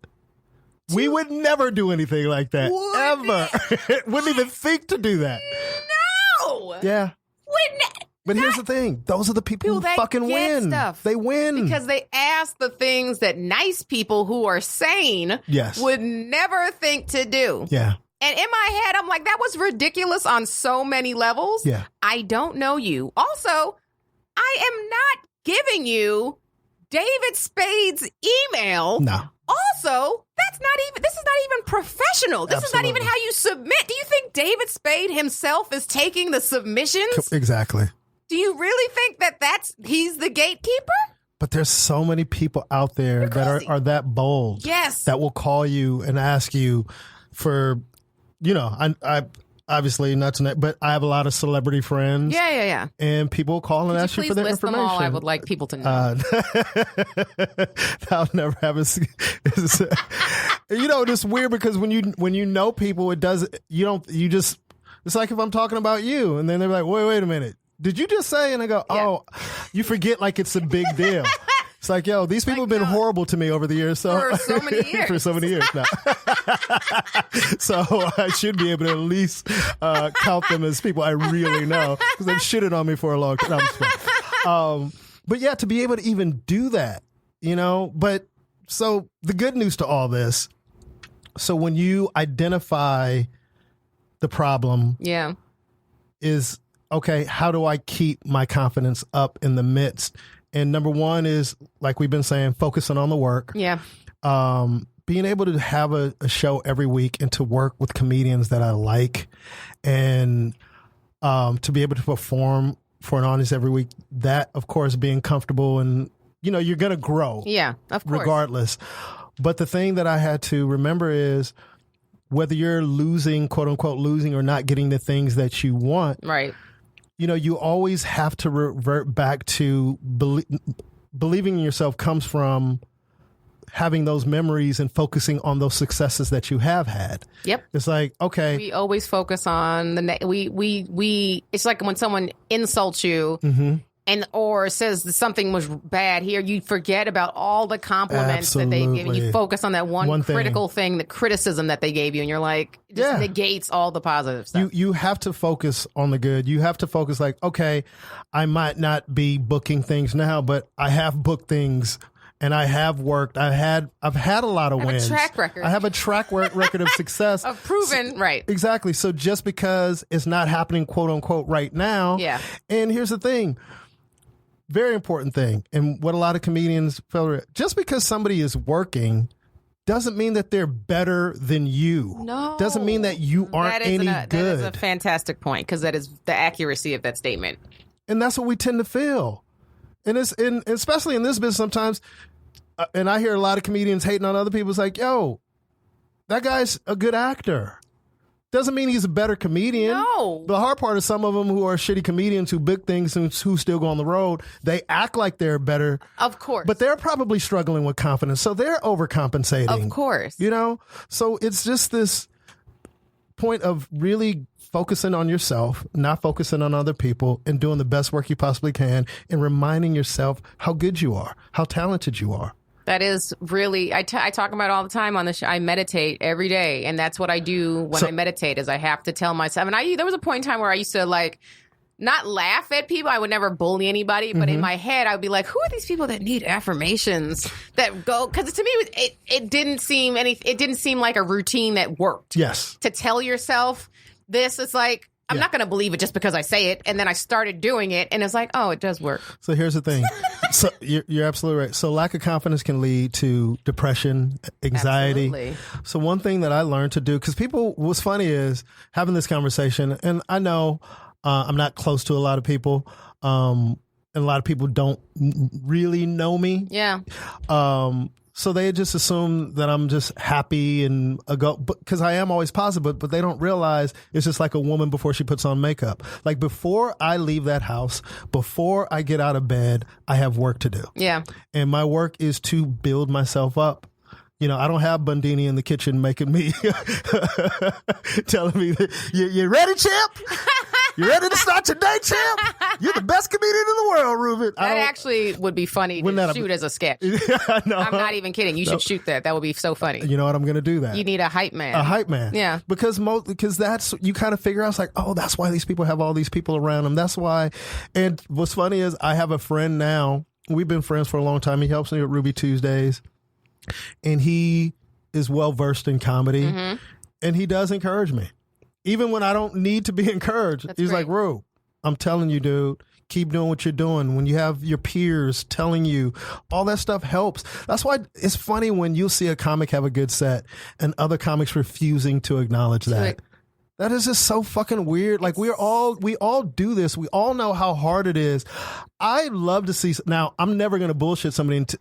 We would never do anything like that. Ever. Wouldn't even think to do that. No. Yeah. But here's the thing. Those are the people who fucking win. Stuff. They win. Because they ask the things that nice people who are sane would never think to do. Yeah. And in my head, I'm like, that was ridiculous on so many levels. Yeah. I don't know you. Also, I am not giving you David Spade's email. No. Also, this is not even professional. This is not even how you submit. Do you think David Spade himself is taking the submissions? Exactly. Do you really think he's the gatekeeper? But there's so many people out there that are that bold. Yes. That will call you and ask you for, I obviously not tonight, but I have a lot of celebrity friends. Yeah. And people call and ask you for their list information. Them all? I would like people to know. That'll never happen. It's weird because when you know people, it's like if I'm talking about you and then they're like, wait a minute. Did you just say? And I go, you forget like it's a big deal. It's like, yo, these people have been horrible to me over the years. So for so many years. For so many years now. So I should be able to at least count them as people I really know because they've shitted on me for a long time. But yeah, to be able to even do that, But so the good news to all this, so when you identify the problem, is, okay, how do I keep my confidence up in the midst? And number one is, like we've been saying, focusing on the work. Yeah. Being able to have a show every week and to work with comedians that I like and to be able to perform for an audience every week, that, of course, being comfortable and, you're going to grow. Yeah, of course. Regardless. But the thing that I had to remember is whether you're losing, quote unquote, losing or not getting the things that you want. Right. You always have to revert back to believing in yourself comes from having those memories and focusing on those successes that you have had. Yep. It's like, okay. We always focus on it's like when someone insults you or says something was bad here, you forget about all the compliments that they give you. You focus on that one critical thing, the criticism that they gave you, and you're like, it just negates all the positive stuff. You have to focus on the good. You have to focus like, okay, I might not be booking things now, but I have booked things and I have worked. I've had a lot of wins. A track record. I have a track record of success. Of proven, right. Exactly. So just because it's not happening, quote unquote, right now. Yeah. And here's the thing. Very important thing. And what a lot of comedians feel, just because somebody is working doesn't mean that they're better than you. No. Doesn't mean that you aren't any good. That is a fantastic point because that is the accuracy of that statement. And that's what we tend to feel. And especially in this business sometimes, and I hear a lot of comedians hating on other people. It's like, yo, that guy's a good actor. Doesn't mean he's a better comedian. No. The hard part is some of them who are shitty comedians who book things and who still go on the road, they act like they're better. Of course. But they're probably struggling with confidence. So they're overcompensating. Of course. So it's just this point of really focusing on yourself, not focusing on other people, and doing the best work you possibly can and reminding yourself how good you are, how talented you are. That is really, I talk about it all the time on the show. I meditate every day, and that's what I do when I meditate is I have to tell myself. And there was a point in time where I used to not laugh at people. I would never bully anybody, but in my head, I would be like, who are these people that need affirmations that go? Because to me, it didn't seem like a routine that worked. Yes. To tell yourself this, it's like, I'm not going to believe it just because I say it. And then I started doing it, and it's like, oh, it does work. So here's the thing. So you're absolutely right. So lack of confidence can lead to depression, anxiety. Absolutely. So one thing that I learned to do, because what's funny is having this conversation, and I know I'm not close to a lot of people, and a lot of people don't really know me. Yeah. So they just assume that I'm just happy and because I am always positive, but they don't realize it's just like a woman before she puts on makeup. Like before I leave that house, before I get out of bed, I have work to do. Yeah. And my work is to build myself up. You know, I don't have Bundini in the kitchen making me, telling me, you ready, champ? You ready to start your day, champ? You're the best comedian in the world, Ruben. That actually would be funny to shoot as a sketch. No. I'm not even kidding. You should shoot that. That would be so funny. You know what? I'm going to do that. You need a hype man. A hype man. Yeah. Because that's, you kind of figure out, it's like, oh, that's why these people have all these people around them. That's why. And what's funny is I have a friend now. We've been friends for a long time. He helps me with Ruby Tuesdays. And he is well versed in comedy. And he does encourage me. Even when I don't need to be encouraged. He's like, Rube, I'm telling you, dude, keep doing what you're doing. When you have your peers telling you, all that stuff helps. That's why it's funny when you'll see a comic have a good set and other comics refusing to acknowledge that. That is just so fucking weird. Like we all do this. We all know how hard it is. I love to see. Now, I'm never going to bullshit somebody and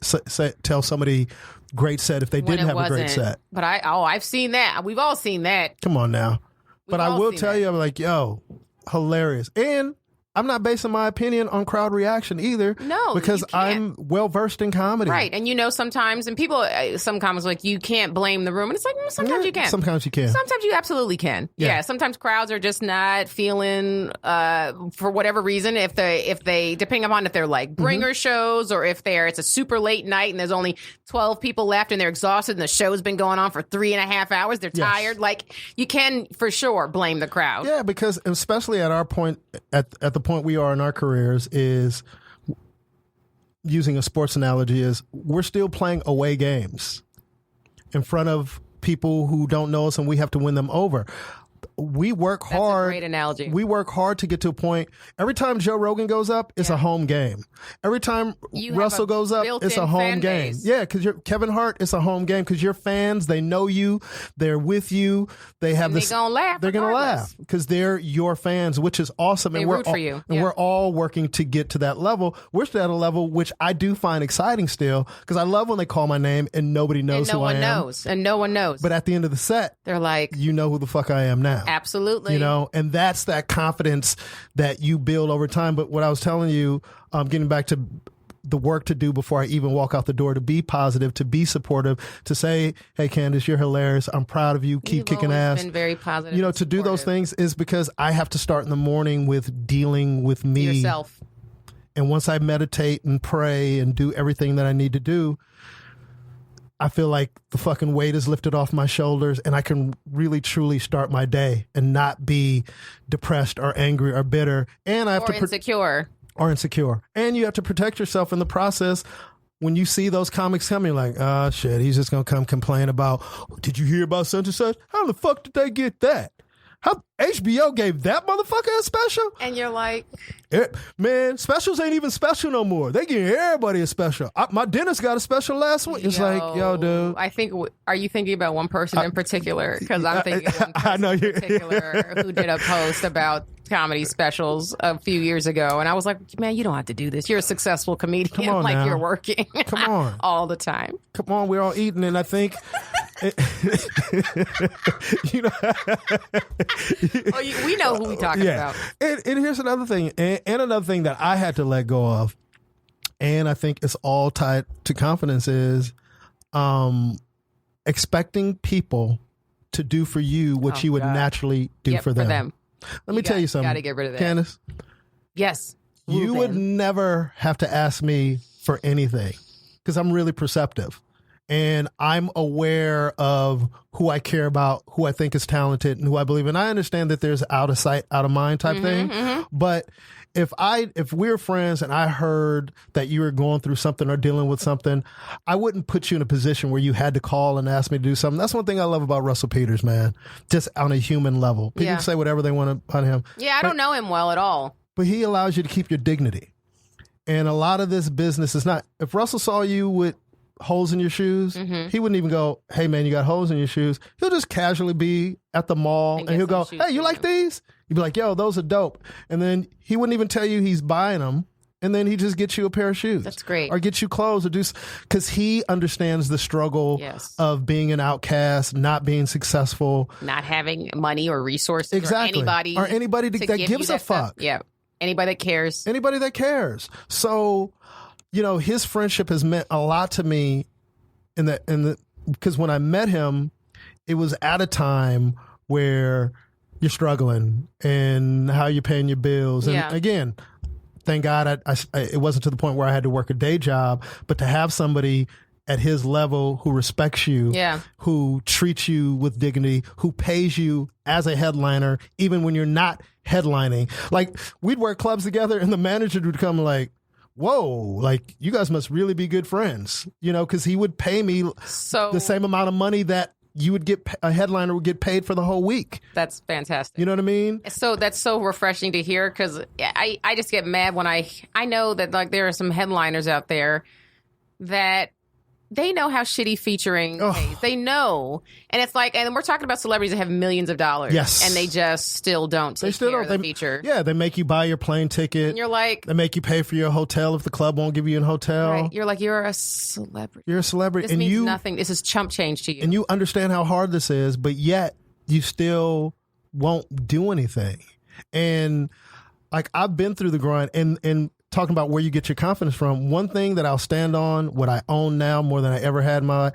tell somebody great set if they didn't have a great set. But I've seen that. We've all seen that. Come on now. But I will tell you, I'm like, yo, hilarious. And I'm not basing my opinion on crowd reaction either. No, because I'm well versed in comedy. Right. And sometimes, and people, some comments like, you can't blame the room. And it's like, sometimes you can. Sometimes you can. Sometimes you absolutely can. Yeah. Sometimes crowds are just not feeling, for whatever reason, if they, depending upon if they're like bringer shows or if it's a super late night and there's only 12 people left and they're exhausted and the show's been going on for 3.5 hours. They're tired. Like you can for sure blame the crowd. Yeah. Because especially at our point, at the point we are in our careers, is using a sports analogy, is we're still playing away games in front of people who don't know us and we have to win them over. We work hard. That's a great analogy. We work hard to get to a point. Every time Joe Rogan goes up, it's a home game. Every time Russell goes up, it's a home game. Yeah, because Kevin Hart, it's a home game because your fans, they know you, they're with you, they have this. They're gonna laugh. They're gonna laugh because they're your fans, which is awesome. They root for you, and we're all working to get to that level. We're still at a level which I do find exciting still because I love when they call my name and nobody knows who I am. And no one knows. But at the end of the set, they're like, you know who the fuck I am now. Absolutely. You know, and that's that confidence that you build over time. But what I was telling you, getting back to the work to do before I even walk out the door, to be positive, to be supportive, to say, hey, Candice, you're hilarious. I'm proud of you. Keep kicking ass. Been very positive. You know, to do those things is because I have to start in the morning with dealing with me. Yourself. And once I meditate and pray and do everything that I need to do, I feel like the fucking weight is lifted off my shoulders and I can really truly start my day and not be depressed or angry or bitter. And I have insecure. Or insecure. And you have to protect yourself in the process. When you see those comics coming, you're like, oh shit, he's just gonna come complain about, did you hear about such and such? How the fuck did they get that? How HBO gave that motherfucker a special? And you're like, man, specials ain't even special no more. They give everybody a special. My dentist got a special last week. It's like, yo, dude. I think, are you thinking about one person in particular? Because I'm thinking of one person in particular who did a post about comedy specials a few years ago. And I was like, man, you don't have to do this. You're a successful comedian. Come on like now. You're working. Come on. all the time. Come on, we're all eating. And I think... you know, we know who we're talking about. And here's another thing, and another thing that I had to let go of, and I think it's all tied to confidence, is expecting people to do for you what you would naturally do for them. Let me tell you something. Got to get rid of that. Candice. Yes. You would never have to ask me for anything because I'm really perceptive. and I'm aware of who I care about, who I think is talented, and who I believe in. I understand that there's out of sight, out of mind type thing, but if we're friends and I heard that you were going through something or dealing with something, I wouldn't put you in a position where you had to call and ask me to do something. That's one thing I love about Russell Peters, man. Just on a human level. People can say whatever they want about him. Yeah, I don't know him well at all. But he allows you to keep your dignity. And a lot of this business is not, if Russell saw you with holes in your shoes, he wouldn't even go, hey man, you got holes in your shoes. He'll just casually be at the mall and he'll go, hey, you like these? You'd be like, yo, those are dope. And then he wouldn't even tell you he's buying them. And then he just gets you a pair of shoes. That's great. Or get you clothes or because he understands the struggle of being an outcast, not being successful, not having money or resources exactly. or anybody that gives a fuck. Yeah. Anybody that cares. Anybody that cares. So, you know, his friendship has meant a lot to me because when I met him, it was at a time where you're struggling and how you're paying your bills. And again, thank God it wasn't to the point where I had to work a day job, but to have somebody at his level who respects you, who treats you with dignity, who pays you as a headliner, even when you're not headlining. Like, we'd work clubs together and the manager would come like, whoa, like, you guys must really be good friends, you know, because he would pay me the same amount of money that you would get, a headliner would get paid for the whole week. That's fantastic. You know what I mean? So that's so refreshing to hear, because I just get mad when I know that, like, there are some headliners out there that they know how shitty featuring pays. They know. And it's like, and we're talking about celebrities that have millions of dollars. Yes. And they just still don't take care of the feature. Yeah, they make you buy your plane ticket. And you're like... They make you pay for your hotel if the club won't give you a hotel. Right. You're like, you're a celebrity. You're a celebrity. This means nothing. This is chump change to you. And you understand how hard this is, but yet you still won't do anything. And like, I've been through the grind and talking about where you get your confidence from. One thing that I'll stand on, what I own now more than I ever had in my life,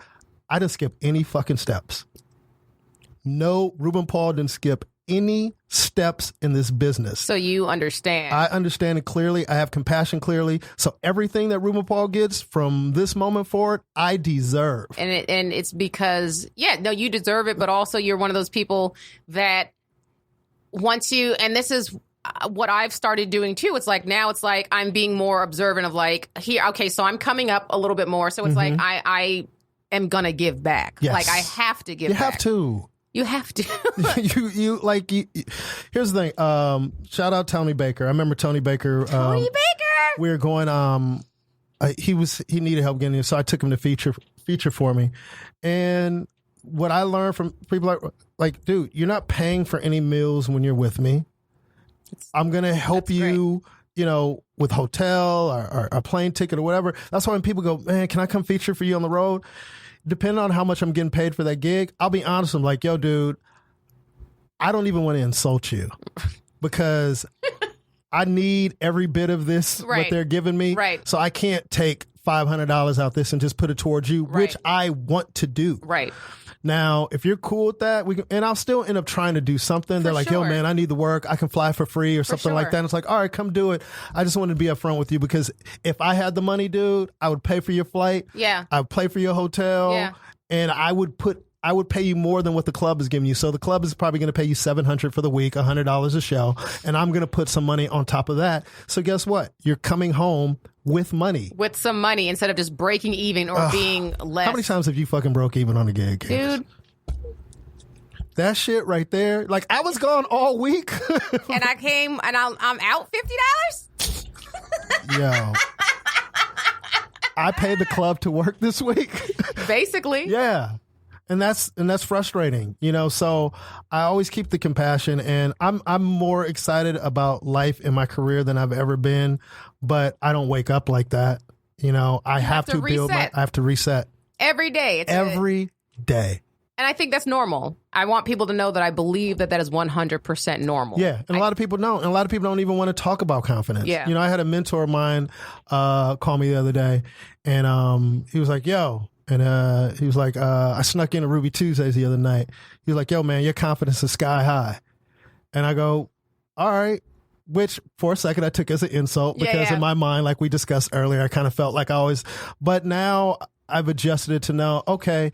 I didn't skip any fucking steps. No, Ruben Paul didn't skip any steps in this business. So you understand. I understand it clearly. I have compassion clearly. So everything that Ruben Paul gets from this moment forward, I deserve. And it's because, you deserve it, but also you're one of those people that once you, and this is what I've started doing too. It's like, now it's like I'm being more observant of like, here, okay, so I'm coming up a little bit more. So it's like, I am going to give back. Yes. Like, I have to give back. You have to. You have to. Here's the thing. Shout out Tony Baker. I remember Tony Baker. Tony Baker. We were going, he needed help getting in, so I took him to feature for me. And what I learned from people like, dude, you're not paying for any meals when you're with me. I'm going to help you, you know, with hotel or a plane ticket or whatever. That's why when people go, man, can I come feature for you on the road? Depending on how much I'm getting paid for that gig, I'll be honest. I'm like, yo, dude, I don't even want to insult you because I need every bit of this, what they're giving me. Right. So I can't take $500 out this and just put it towards you, which I want to do. Right. Now, if you're cool with that, and I'll still end up trying to do something. They're like, yo, man, I need the work. I can fly for free or something like that. And it's like, all right, come do it. I just wanted to be upfront with you because if I had the money, dude, I would pay for your flight. Yeah. I would pay for your hotel. Yeah. And I would pay you more than what the club is giving you. So the club is probably going to pay you $700 for the week, $100 a show. And I'm going to put some money on top of that. So guess what? You're coming home with money. With some money instead of just breaking even or being less. How many times have you fucking broke even on a gig, Candice? Dude. That shit right there. Like, I was gone all week. And I came and I'm out $50? Yo. I paid the club to work this week. Basically. Yeah. And that's frustrating, you know. So I always keep the compassion, and I'm more excited about life in my career than I've ever been. But I don't wake up like that, you know. I have to reset every day. Every day. And I think that's normal. I want people to know that I believe that is 100% normal. Yeah, and a lot of people don't. And a lot of people don't even want to talk about confidence. Yeah. You know, I had a mentor of mine call me the other day, and he was like, yo. And he was like, I snuck into Ruby Tuesdays the other night. He was like, yo, man, your confidence is sky high. And I go, all right. Which, for a second, I took as an insult because in my mind, like we discussed earlier, I kind of felt like I always, but now I've adjusted it to know, okay,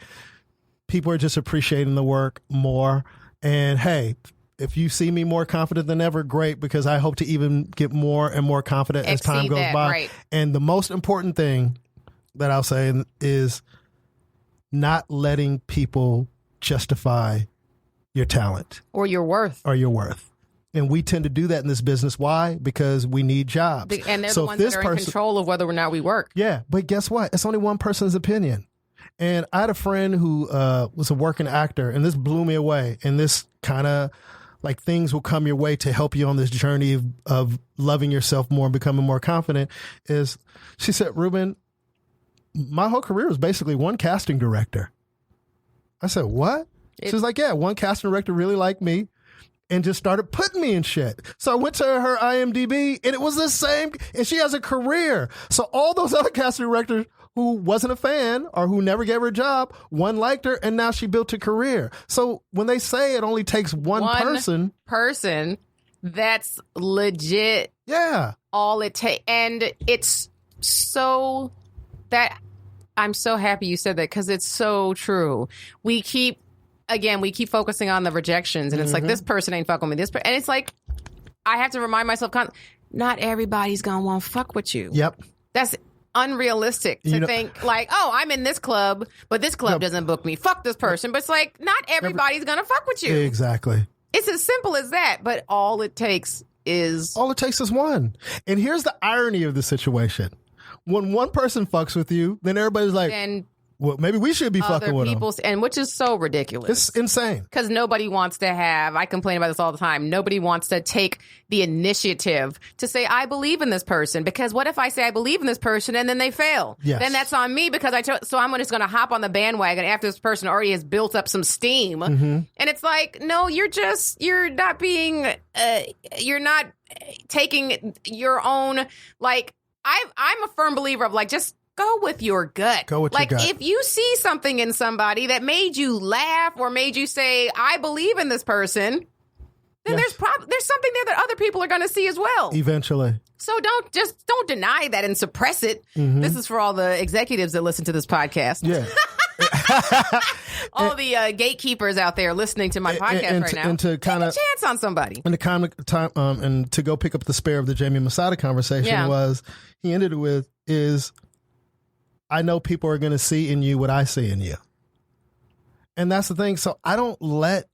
people are just appreciating the work more. And hey, if you see me more confident than ever, great, because I hope to even get more and more confident as time goes by. Right. And the most important thing that I'll say is not letting people justify your talent. Or your worth. And we tend to do that in this business. Why? Because we need jobs. And they're the ones that are in control of whether or not we work. Yeah, but guess what? It's only one person's opinion. And I had a friend who was a working actor, and this blew me away. And this kind of like things will come your way to help you on this journey of loving yourself more and becoming more confident. Is she said, Ruben, my whole career was basically one casting director. I said, what? She's like, yeah, one casting director really liked me and just started putting me in shit. So I went to her IMDb and it was the same. And she has a career. So all those other casting directors who wasn't a fan or who never gave her a job, one liked her and now she built a career. So when they say it only takes one person, that's legit. Yeah. All it takes. And it's so that I'm so happy you said that because it's so true. We keep focusing on the rejections and it's like, this person ain't fucking with and it's like, I have to remind myself, not everybody's going to want to fuck with you. Yep. That's unrealistic to think like, oh, I'm in this club, but this club doesn't book me. Fuck this person. But it's like, not everybody's going to fuck with you. Exactly. It's as simple as that. But all it takes is one. And here's the irony of the situation. When one person fucks with you, then everybody's like, well, maybe we should be fucking with them. And which is so ridiculous. It's insane. Because nobody wants to I complain about this all the time. Nobody wants to take the initiative to say, I believe in this person. Because what if I say I believe in this person and then they fail? Yes. Then that's on me because so I'm just going to hop on the bandwagon after this person already has built up some steam. And it's like, no, you're not taking your own, like, I'm a firm believer of like, just go with your gut. Your gut. If you see something in somebody that made you laugh or made you say, I believe in this person, then there's something there that other people are going to see as well. Eventually. So don't deny that and suppress it. This is for all the executives that listen to this podcast. Yeah. All the gatekeepers out there listening to my podcast right now. And to kind of take a chance on somebody. And and to go pick up the spare of the Jamie Masada conversation was he ended it with is, I know people are going to see in you what I see in you. And that's the thing. So I don't let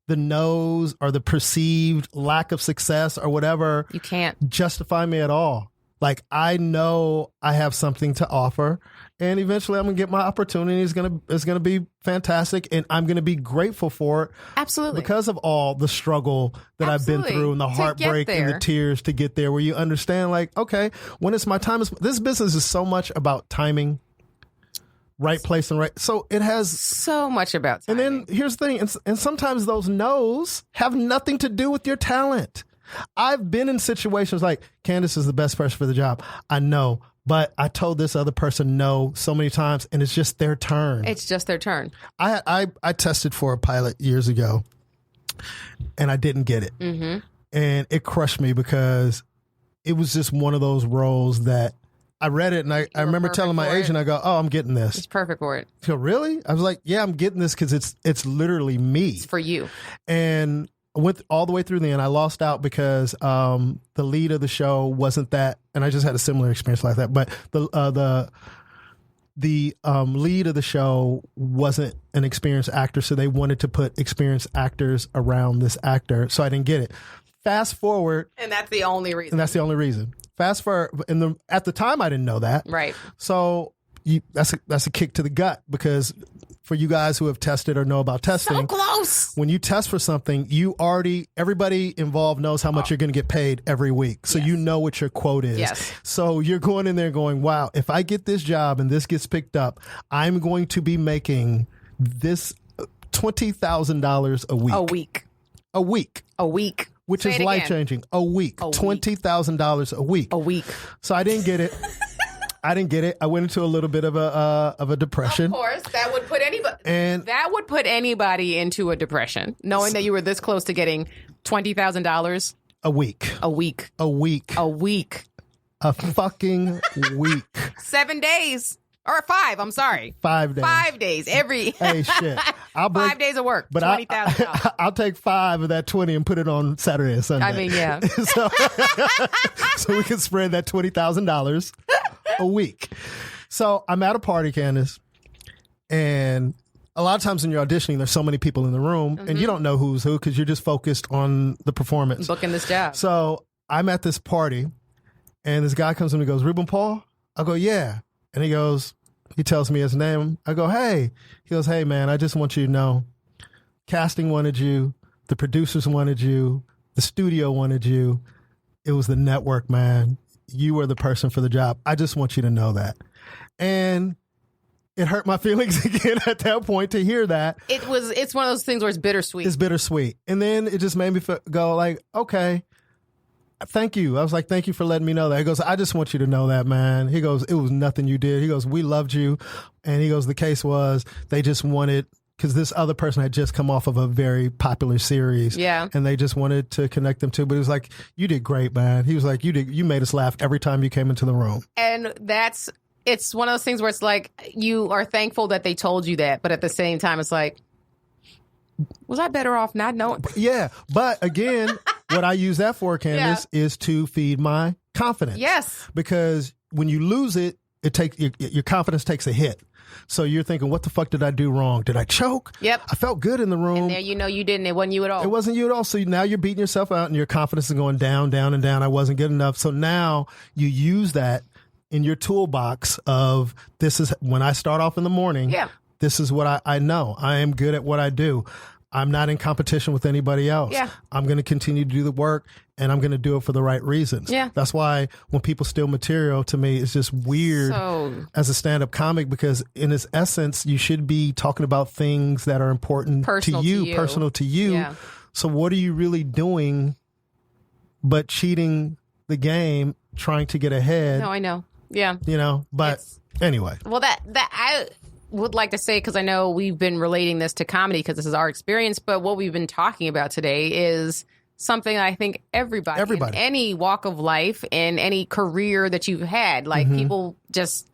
the no's or the perceived lack of success or whatever you can't justify me at all. Like, I know I have something to offer, and eventually I'm going to get my opportunity. It's going to be fantastic, and I'm going to be grateful for it. Absolutely. Because of all the struggle that I've been through and the heartbreak and the tears to get there, where you understand, like, okay, when it's my time, this business is so much about timing, right place and right. So it has so much about timing. And then here's the thing, and sometimes those no's have nothing to do with your talent. I've been in situations like, Candice is the best person for the job. I know, but I told this other person no so many times, and it's just their turn. It's just their turn. I tested for a pilot years ago, and I didn't get it. And it crushed me because it was just one of those roles that I read it, and I remember telling my agent, I go, oh, I'm getting this. It's perfect for it. She go, really? I was like, yeah, I'm getting this because it's literally me. It's for you. And I went all the way through the end. I lost out because the lead of the show wasn't that, and I just had a similar experience like that. But the lead of the show wasn't an experienced actor, so they wanted to put experienced actors around this actor, so I didn't get it. Fast forward, and that's the only reason. Fast forward, at the time I didn't know that. Right. So that's a kick to the gut, because for you guys who have tested or know about testing, so close. When you test for something, everybody involved knows how much you're going to get paid every week. So you know what your quote is. Yes. So you're going in there going, wow, if I get this job and this gets picked up, I'm going to be making this $20,000 a week. A week. Which is life-changing. A week. $20,000 a week. A week. So I didn't get it. I went into a little bit of a depression. Of course, that would put anybody into a depression, knowing that you were this close to getting $20,000 a week. A fucking week. 7 days. Or 5, I'm sorry. 5 days. 5 days. Hey, shit. I'll break, 5 days of work, but $20,000. I'll take 5 of that 20 and put it on Saturday and Sunday. I mean, yeah. So we can spread that $20,000 a week. So I'm at a party, Candice, and a lot of times when you're auditioning, there's so many people in the room, and you don't know who's who because you're just focused on the performance. Booking this job. So I'm at this party, and this guy comes in and goes, Ruben Paul? I go, yeah. And he tells me his name. I go, hey. He goes, hey, man, I just want you to know, casting wanted you, the producers wanted you, the studio wanted you. It was the network, man. You were the person for the job. I just want you to know that. And it hurt my feelings again at that point to hear that. It's one of those things where it's bittersweet. It's bittersweet. And then it just made me go like, okay, thank you. I was like, thank you for letting me know that. He goes, I just want you to know that, man. He goes, it was nothing you did. He goes, we loved you. And he goes, the case was they just wanted, because this other person had just come off of a very popular series. Yeah. And they just wanted to connect them too. But it was like, you did great, man. He was like, you made us laugh every time you came into the room. And it's one of those things where it's like, you are thankful that they told you that. But at the same time, it's like, was I better off not knowing? Yeah. But again, what I use that for, Candice, is to feed my confidence. Yes. Because when you lose it, your confidence takes a hit. So you're thinking, what the fuck did I do wrong? Did I choke? Yep. I felt good in the room. And there you didn't. It wasn't you at all. It wasn't you at all. So now you're beating yourself out and your confidence is going down, down, and down. I wasn't good enough. So now you use that in your toolbox of, this is when I start off in the morning. Yeah. This is what I know. I am good at what I do. I'm not in competition with anybody else. Yeah. I'm going to continue to do the work, and I'm going to do it for the right reasons. Yeah. That's why when people steal material, to me, it's just weird as a stand-up comic, because in its essence, you should be talking about things that are important personal to you, personal to you. Yeah. So what are you really doing but cheating the game, trying to get ahead? No, I know. Yeah. You know, but anyway. Well, that I would like to say, because I know we've been relating this to comedy because this is our experience, but what we've been talking about today is something I think everybody in any walk of life, in any career that you've had, like people just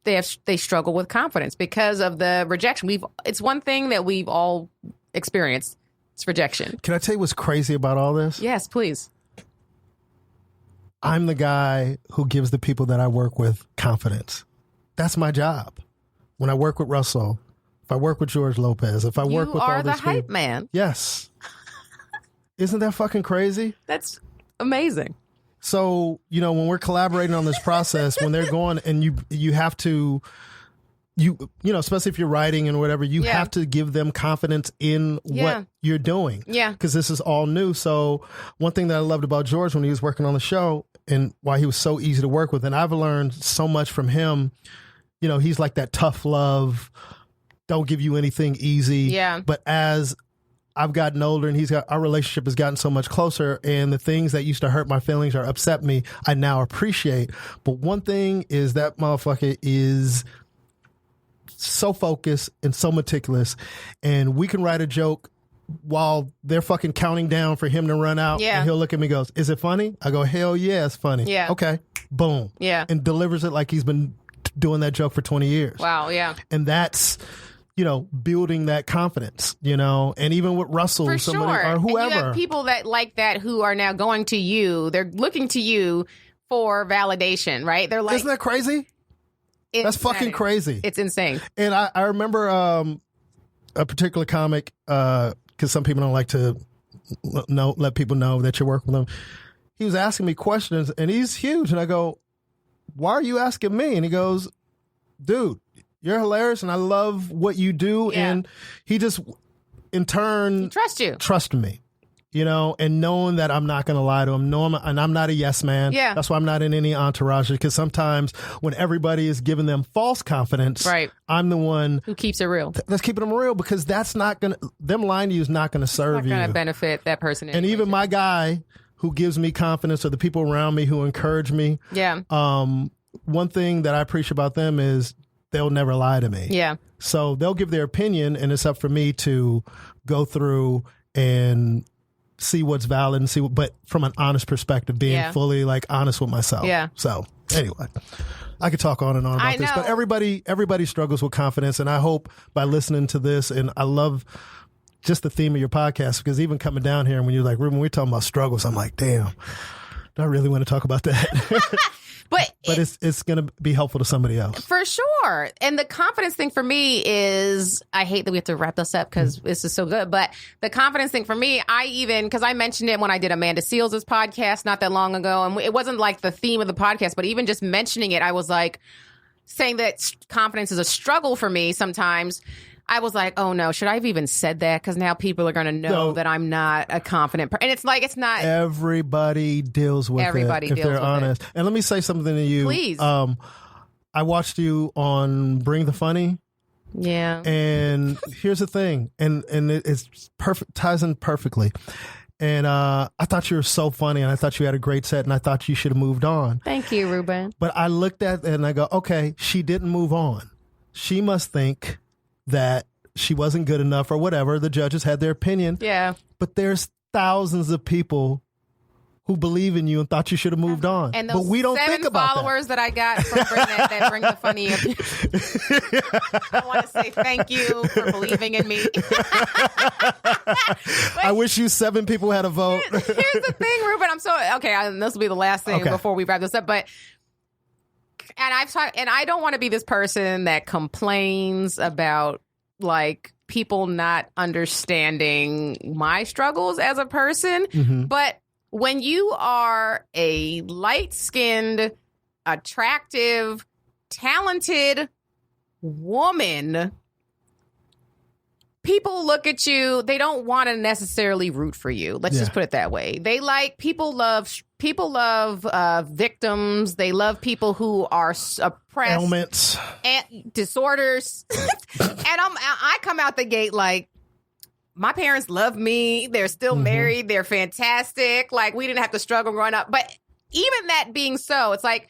they struggle with confidence because of the rejection. It's one thing that we've all experienced. It's rejection. Can I tell you what's crazy about all this? Yes, please. I'm the guy who gives the people that I work with confidence. That's my job. When I work with Russell, if I work with George Lopez, if I work with all these people. You are the hype man. Yes. Isn't that fucking crazy? That's amazing. So, when we're collaborating on this process, when they're going and you have to, especially if you're writing and whatever, you have to give them confidence in what you're doing. Yeah. Because this is all new. So one thing that I loved about George when he was working on the show and why he was so easy to work with, and I've learned so much from him, he's like that tough love, don't give you anything easy. Yeah. But as I've gotten older and our relationship has gotten so much closer, and the things that used to hurt my feelings or upset me, I now appreciate. But one thing is that motherfucker is so focused and so meticulous, and we can write a joke while they're fucking counting down for him to run out. Yeah. And he'll look at me and goes, is it funny? I go, hell yeah, it's funny. Yeah. Okay. Boom. Yeah. And delivers it like he's been doing that joke for 20 years. Wow. Yeah. And that's, building that confidence, and even with Russell or whoever. And you have people that like that who are now going to you. They're looking to you for validation, right? They're like, isn't that crazy? That's fucking crazy. It's insane. And I remember a particular comic, because some people don't like to let people know that you work with them. He was asking me questions, and he's huge. And I go, why are you asking me? And he goes, dude, you're hilarious, and I love what you do. Yeah. And he just, in turn, trust me. And knowing that I'm not going to lie to him, and I'm not a yes man. Yeah. That's why I'm not in any entourage, because sometimes when everybody is giving them false confidence, right, I'm the one who keeps it real. That's keeping them real, because that's not going to, them lying to you is not going to serve you. Not going to benefit that person. And even my guy who gives me confidence, or the people around me who encourage me. Yeah. One thing that I appreciate about them is they'll never lie to me. Yeah. So they'll give their opinion, and it's up for me to go through and see what's valid and but from an honest perspective, being fully honest with myself. Yeah. So Anyway, I could talk on and on about this, but everybody struggles with confidence. And I hope by listening to this, and I love just the theme of your podcast, because even coming down here and when you're like, Ruben, we're talking about struggles, I'm like, damn, do I really want to talk about that? But it's going to be helpful to somebody else. For sure. And the confidence thing for me is, I hate that we have to wrap this up because this is so good, but the confidence thing for me, because I mentioned it when I did Amanda Seals' podcast not that long ago, and it wasn't like the theme of the podcast, but even just mentioning it, I was like, saying that confidence is a struggle for me sometimes. I was like, oh no, should I have even said that? Because now people are going to know that I'm not a confident person. And it's like, it's not. Everybody deals with it, if they're honest. And let me say something to you. Please. I watched you on Bring the Funny. Yeah. And here's the thing. And it's perfect, ties in perfectly. And I thought you were so funny, and I thought you had a great set, and I thought you should have moved on. Thank you, Ruben. But I looked at it and I go, okay, she didn't move on. She must think that she wasn't good enough or whatever. The judges had their opinion. Yeah. But there's thousands of people who believe in you and thought you should have moved on. And those but we don't 7 think about followers that I got from that Bring the Funny up. I want to say thank you for believing in me. I wish you 7 people had a vote. Here's the thing, Ruben. This will be the last thing before we wrap this up. But I don't want to be this person that complains about like people not understanding my struggles as a person. Mm-hmm. But when you are a light-skinned, attractive, talented woman, people look at you, they don't want to necessarily root for you. Let's just put it that way. People love victims. They love people who are oppressed. Ailments. And disorders. And I come out the gate like, my parents love me. They're still married. They're fantastic. Like, we didn't have to struggle growing up. But even that being so, it's like,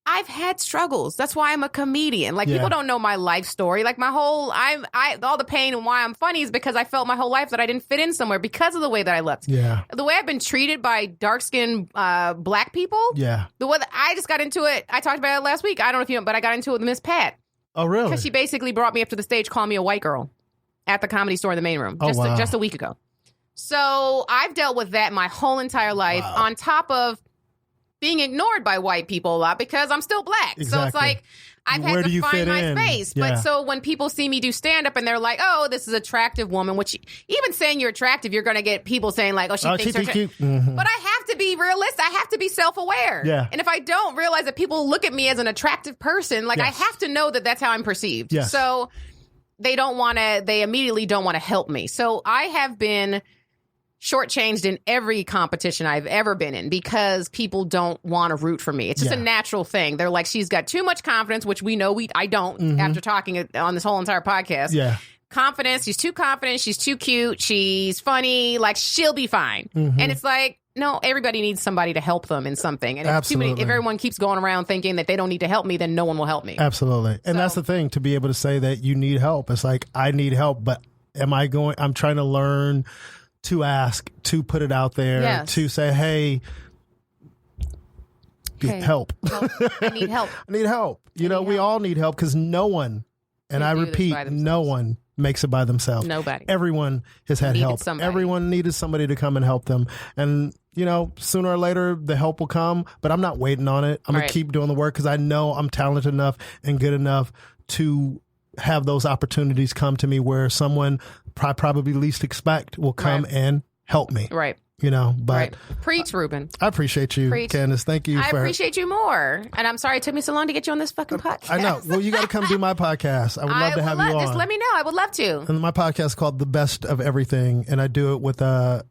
I've had struggles. That's why I'm a comedian. Like, people don't know my life story. Like, all the pain and why I'm funny is because I felt my whole life that I didn't fit in somewhere because of the way that I looked. Yeah. The way I've been treated by dark-skinned black people. Yeah. The way that I just got into it. I talked about it last week. I don't know if you know, but I got into it with Miss Pat. Oh, really? Because she basically brought me up to the stage, calling me a white girl at the Comedy Store in the main room. Just a week ago. So I've dealt with that my whole entire life on top of being ignored by white people a lot because I'm still black. Exactly. So it's like, I've had to find my space. Yeah. But so when people see me do stand-up and they're like, oh, this is an attractive woman, which even saying you're attractive, you're going to get people saying like, oh, she thinks she's cute. Mm-hmm. But I have to be realistic. I have to be self-aware. Yeah. And if I don't realize that people look at me as an attractive person, like I have to know that that's how I'm perceived. Yes. So they immediately don't want to help me. So I have been shortchanged in every competition I've ever been in because people don't want to root for me. It's just a natural thing. They're like, she's got too much confidence, which we know I don't after talking on this whole entire podcast. Yeah. Confidence. She's too confident. She's too cute. She's funny. Like, she'll be fine. Mm-hmm. And it's like, no, everybody needs somebody to help them in something. And if everyone keeps going around thinking that they don't need to help me, then no one will help me. Absolutely. And that's the thing, to be able to say that you need help. It's like, I need help, but I'm trying to learn to ask, to put it out there, to say, hey, help. I need help. I need help. We all need help because no one, and I repeat, no one makes it by themselves. Nobody. Everyone has had help. Everyone needed somebody to come and help them. And, sooner or later, the help will come, but I'm not waiting on it. I'm going to keep doing the work because I know I'm talented enough and good enough to have those opportunities come to me where someone probably least expect will come and help me. Right. But preach, Ruben. I appreciate you, Candice. Thank you. I appreciate you more. And I'm sorry it took me so long to get you on this fucking podcast. I know. Well, you got to come do my podcast. I would love to have you on. Just let me know. I would love to. And my podcast is called The Best of Everything. And I do it with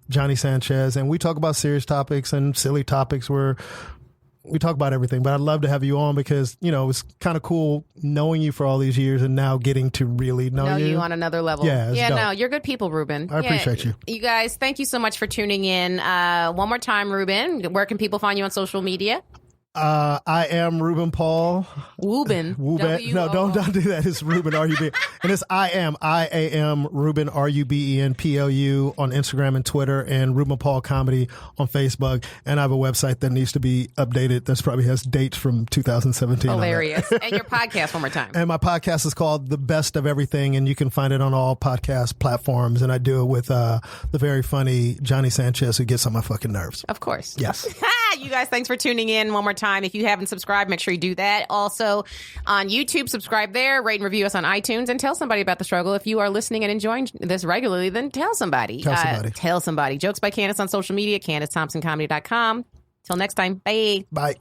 Johnny Sanchez. And we talk about serious topics and silly topics where we talk about everything, but I'd love to have you on because, it's kind of cool knowing you for all these years and now getting to really know you on another level. Yeah, no, you're good people, Ruben. I appreciate you. You guys, thank you so much for tuning in. One more time, Ruben, where can people find you on social media? I am Ruben Paul. Ruben. No, don't do that. It's Ruben, R-U-B. And it's I-am Ruben, R-U-B-E-N, P-L-U on Instagram and Twitter, and Ruben Paul Comedy on Facebook. And I have a website that needs to be updated. That probably has dates from 2017. Hilarious. And your podcast one more time. And my podcast is called The Best of Everything, and you can find it on all podcast platforms. And I do it with the very funny Johnny Sanchez, who gets on my fucking nerves. Of course. Yes. You guys, thanks for tuning in one more time. If you haven't subscribed, make sure you do that. Also, on YouTube, subscribe there, rate and review us on iTunes, and tell somebody about The Struggle. If you are listening and enjoying this regularly, then tell somebody. Tell somebody. Jokes by Candice on social media, CandiceThompsonComedy.com. Till next time. Bye. Bye.